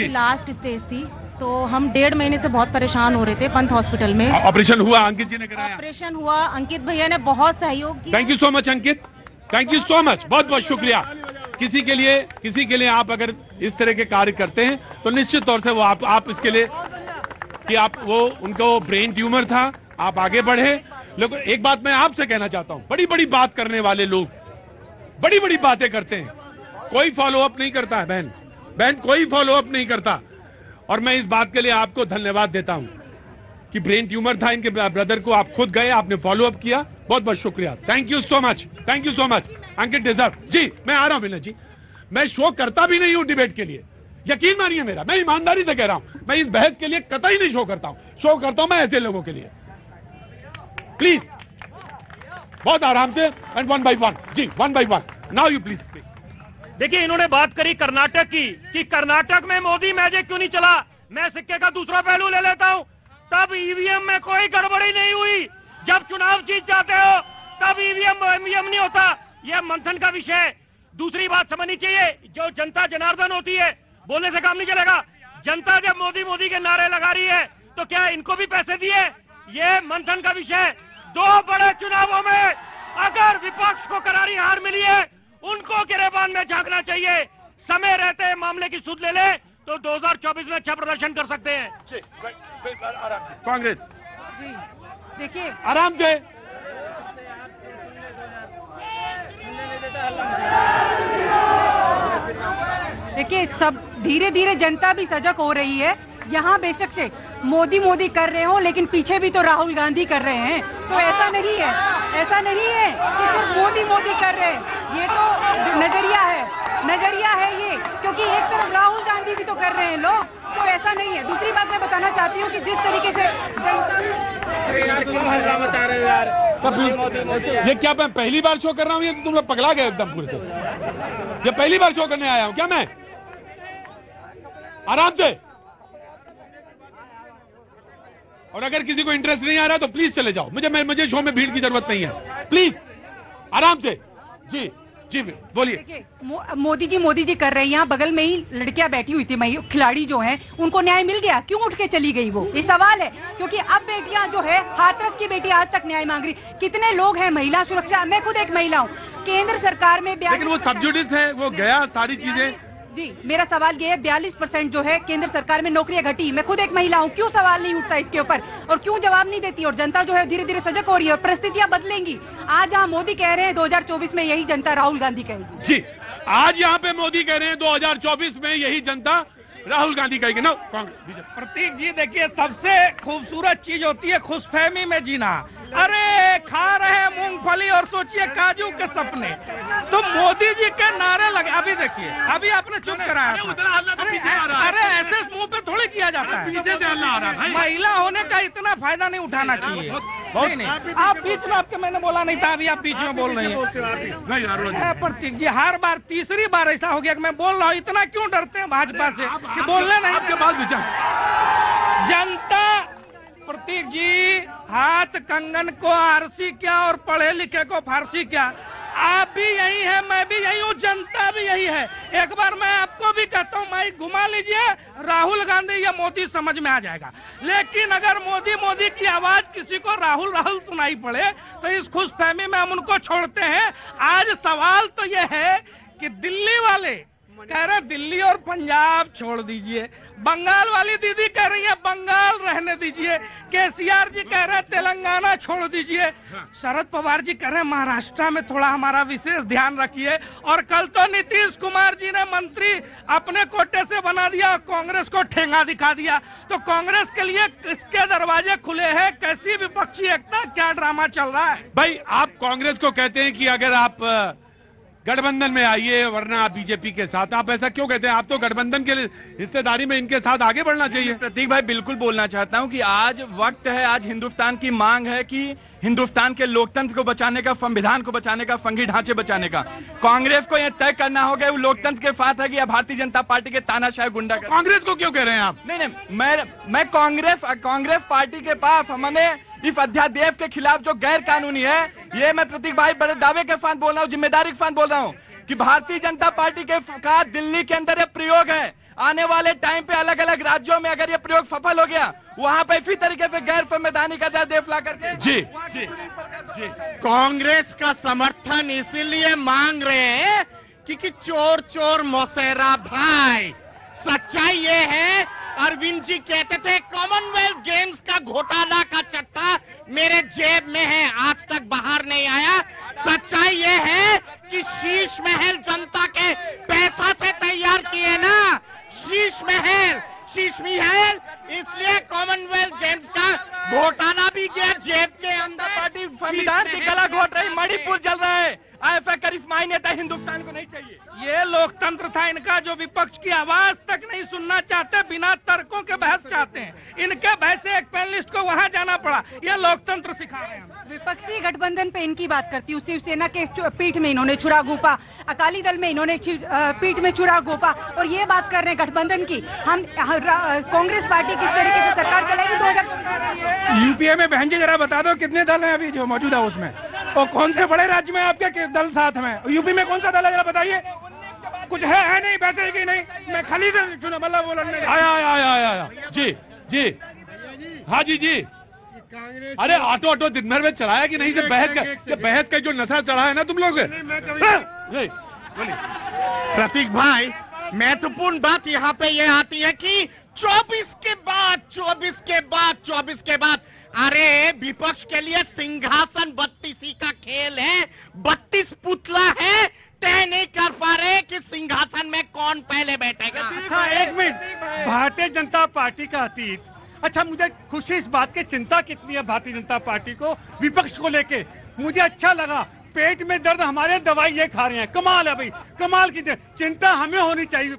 लास्ट स्टेज थी, तो हम 1.5 महीने से बहुत परेशान हो रहे थे पंत हॉस्पिटल में। ऑपरेशन हुआ, अंकित जी ने कराया। ऑपरेशन हुआ, अंकित भैया ने बहुत सहयोग किया। Thank you so much Ankit, thank you so much, बहुत बहुत शुक्रिया। किसी के लिए आप अगर इस तरह के कार्य करते हैं तो निश्चित तौर से वो आप इसके लिए कि आप वो उनको ब्रेन ट्यूमर था, आप आगे बढ़े, लेकिन एक बात मैं आपसे कहना चाहता हूं, बड़ी बड़ी बात करने वाले लोग बड़ी बड़ी बातें करते हैं, कोई फॉलो अप नहीं करता है। बहन कोई फॉलो अप नहीं करता। और मैं इस बात के लिए आपको धन्यवाद देता हूं कि ब्रेन ट्यूमर था इनके ब्रदर को, आप खुद गए, आपने फॉलो अप किया, बहुत बहुत शुक्रिया। Thank you so much, thank you so much. Ankit डिजर्व जी, मैं आ रहा हूं विनय जी। मैं शो करता भी नहीं हूं डिबेट के लिए, यकीन मानिए मेरा, मैं ईमानदारी से कह रहा हूं, मैं इस बहस के लिए कतई नहीं शो करता हूं। शो करता हूं मैं ऐसे लोगों के लिए। प्लीज बहुत आराम से एंड वन बाई वन जी, one by one. Now you please speak. देखिए, इन्होंने बात करी कर्नाटक की कि कर्नाटक में मोदी मैजिक क्यों नहीं चला। मैं सिक्के का दूसरा पहलू ले लेता हूं। तब ईवीएम में कोई गड़बड़ी नहीं हुई। जब चुनाव जीत जाते हो तब ईवीएम नहीं होता। यह मंथन का विषय। दूसरी बात समझनी चाहिए, जो जनता जनार्दन होती है, बोलने से काम नहीं चलेगा। जनता जब मोदी मोदी के नारे लगा रही है तो क्या इनको भी पैसे दिए? ये मंथन का विषय। दो बड़े चुनावों में अगर विपक्ष को करारी हार मिली है, उनको गिरेबान में झांकना चाहिए। समय रहते मामले की सुध ले ले तो 2024 में अच्छा प्रदर्शन कर सकते हैं। कांग्रेस जी देखिए, आराम से। देखिए, सब धीरे धीरे जनता भी सजग हो रही है। यहाँ बेशक से मोदी मोदी कर रहे हो, लेकिन पीछे भी तो राहुल गांधी कर रहे हैं। तो ऐसा नहीं है कि सिर्फ मोदी मोदी कर रहे हैं। ये तो नजरिया है ये, क्योंकि एक तरफ राहुल गांधी भी तो कर रहे हैं लोग। तो ऐसा नहीं है। दूसरी बात मैं बताना चाहती हूँ कि जिस तरीके से ये क्या मैं पहली बार शो कर रहा हूँ? ये तो तुम लोग पगला गए एकदम पूरे से। ये पहली बार शो करने आया हूँ क्या मैं? आराम से। और अगर किसी को इंटरेस्ट नहीं आ रहा तो प्लीज चले जाओ। मुझे शो में भीड़ की जरूरत नहीं है। प्लीज आराम से। जी जी बोलिए। मोदी जी कर रहे हैं। यहाँ बगल में ही लड़कियां बैठी हुई थी, खिलाड़ी जो हैं, उनको न्याय मिल गया? क्यों उठ के चली गई वो? ये सवाल है। क्योंकि अब बेटियां जो है, हाथरस की बेटी आज तक न्याय मांग रही। कितने लोग हैं महिला सुरक्षा, मैं खुद एक महिला हूँ, केंद्र सरकार में लेकिन वो सब जुडिस है, वो गया सारी चीजें। जी मेरा सवाल ये है, 42% जो है केंद्र सरकार में नौकरियां घटी। मैं खुद एक महिला हूं, क्यों सवाल नहीं उठता इसके ऊपर और क्यों जवाब नहीं देती? और जनता जो है धीरे धीरे सजग हो रही है और परिस्थितियां बदलेंगी। आज जहां मोदी कह रहे हैं 2024 में यही जनता राहुल गांधी कहेगी। जी आज यहाँ पे मोदी कह रहे हैं 2024 में यही जनता राहुल गांधी कहेगी ना। कांग्रेस प्रतीक जी देखिए, सबसे खूबसूरत चीज होती है खुशफहमी में जीना। अरे खा रहे मूंगफली और सोचिए काजू के सपने। तो मोदी जी के नारे लगे। अभी देखिए, अभी आपने चुप कराया था। अरे ऐसे मुंह पे थोड़ी किया जाता है। पीछे से हल्ला आ रहा है। महिला होने का इतना फायदा नहीं उठाना चाहिए। नहीं, आप बीच में, आपके मैंने बोला नहीं था, अभी आप बीच में बोल रही हैं। प्रतीक जी हर बार तीसरी बार ऐसा हो गया कि मैं बोल रहा हूँ। इतना क्यों डरते हैं भाजपा से कि बोलने नहीं? आपके बाद विचार जनता, प्रतीक जी, हाथ कंगन को आरसी क्या और पढ़े लिखे को फारसी क्या। आप भी यही है, मैं भी यही हूँ, जनता भी यही है। एक बार मैं आपको भी कहता हूँ, माइक घुमा लीजिए, राहुल गांधी या मोदी समझ में आ जाएगा। लेकिन अगर मोदी मोदी की आवाज किसी को राहुल राहुल सुनाई पड़े तो इस खुशफहमी में हम उनको छोड़ते हैं। आज सवाल तो ये है कि दिल्ली वाले कह रहे दिल्ली और पंजाब छोड़ दीजिए, बंगाल वाली दीदी कह रही है बंगाल रहने दीजिए, केसीआर जी कह रहे हैं तेलंगाना छोड़ दीजिए, शरद पवार जी कह रहे हैं महाराष्ट्र में थोड़ा हमारा विशेष ध्यान रखिए, और कल तो नीतीश कुमार जी ने मंत्री अपने कोटे से बना दिया और कांग्रेस को ठेंगा दिखा दिया। तो कांग्रेस के लिए किसके दरवाजे खुले हैं? कैसी विपक्षी एकता, क्या ड्रामा चल रहा है? भाई आप कांग्रेस को कहते हैं कि अगर आप गठबंधन में आइए वरना आप बीजेपी के साथ, आप ऐसा क्यों कहते हैं? आप तो गठबंधन के हिस्सेदारी में इनके साथ आगे बढ़ना चाहिए। प्रतीक भाई बिल्कुल बोलना चाहता हूं कि आज वक्त है, आज हिंदुस्तान की मांग है कि हिंदुस्तान के लोकतंत्र को बचाने का, संविधान को बचाने का, संघीय ढांचे बचाने का कांग्रेस को यह तय करना होगा वो लोकतंत्र के साथ है कि भारतीय जनता पार्टी के तानाशाह गुंडा। कांग्रेस को क्यों कह रहे हैं आप? नहीं, मैं कांग्रेस पार्टी के पास हमने इस अध्यादेश के खिलाफ जो गैर कानूनी है, ये मैं प्रतीक भाई बड़े दावे के साथ बोल रहा हूँ, जिम्मेदारी के साथ बोल रहा हूँ कि भारतीय जनता पार्टी के का दिल्ली के अंदर ये प्रयोग है। आने वाले टाइम पे अलग अलग राज्यों में अगर ये प्रयोग सफल हो गया, वहां पे इसी तरीके से गैर संवैधानिक अध्यादेश ला करके जी कांग्रेस का समर्थन इसीलिए मांग रहे हैं क्योंकि चोर चोर मौसेरा भाई। सच्चाई ये है, अरविंद जी कहते थे कॉमनवेल्थ गेम्स का घोटाला का चट्टा मेरे जेब में है, आज तक बाहर नहीं आया। सच्चाई ये है कि शीश महल जनता के पैसा से तैयार किए ना, शीश महल इसलिए कॉमनवेल्थ गेम्स का घोटाला भी गया जेब के अंदर। पार्टी संविधान की गला घोट रही, मणिपुर जल रहा है। IFA करिश्माई नेता हिंदुस्तान को नहीं चाहिए। ये लोकतंत्र था इनका, जो विपक्ष की आवाज तक नहीं सुनना चाहते, बिना तर्कों के बहस चाहते हैं। इनके बहस से एक पैनलिस्ट को वहां जाना पड़ा। ये लोकतंत्र सिखा रहे हैं। विपक्षी गठबंधन पे इनकी बात करती हूँ। शिवसेना के पीठ में इन्होंने छुरा घोंपा, अकाली दल में इन्होंने पीठ में छुरा घोंपा, और ये बात कर रहे हैं गठबंधन की। हम कांग्रेस पार्टी किस तरीके से सरकार चलाएगी 2000। यूपीए में बहन जी जरा बता दो कितने दल हैं अभी जो मौजूदा उसमें, और कौन से बड़े राज्य में आपके दल साथ में? यूपी में कौन सा दल है जरा बताइए। कुछ है नहीं वैसे कि नहीं? मैं खाली से चुना मतलब वो लड़ने आया जी हाँ जी। अरे ऑटो दिन भर में चलाया कि नहीं? से बहस का जो नशा चढ़ा है ना तुम लोग। प्रतीक भाई, महत्वपूर्ण बात यहाँ पे ये आती है कि 24 के बाद अरे विपक्ष के लिए सिंहासन 32 का खेल है। 32 पुतला है, तय नहीं कर पा रहे कि सिंहासन में कौन पहले बैठेगा। अच्छा एक मिनट, भारतीय जनता पार्टी का अतीत। अच्छा, मुझे खुशी इस बात की, चिंता कितनी है भारतीय जनता पार्टी को विपक्ष को लेके। मुझे अच्छा लगा, पेट में दर्द हमारे दवाई ये खा रहे हैं। कमाल है भाई, कमाल की चिंता हमें होनी चाहिए।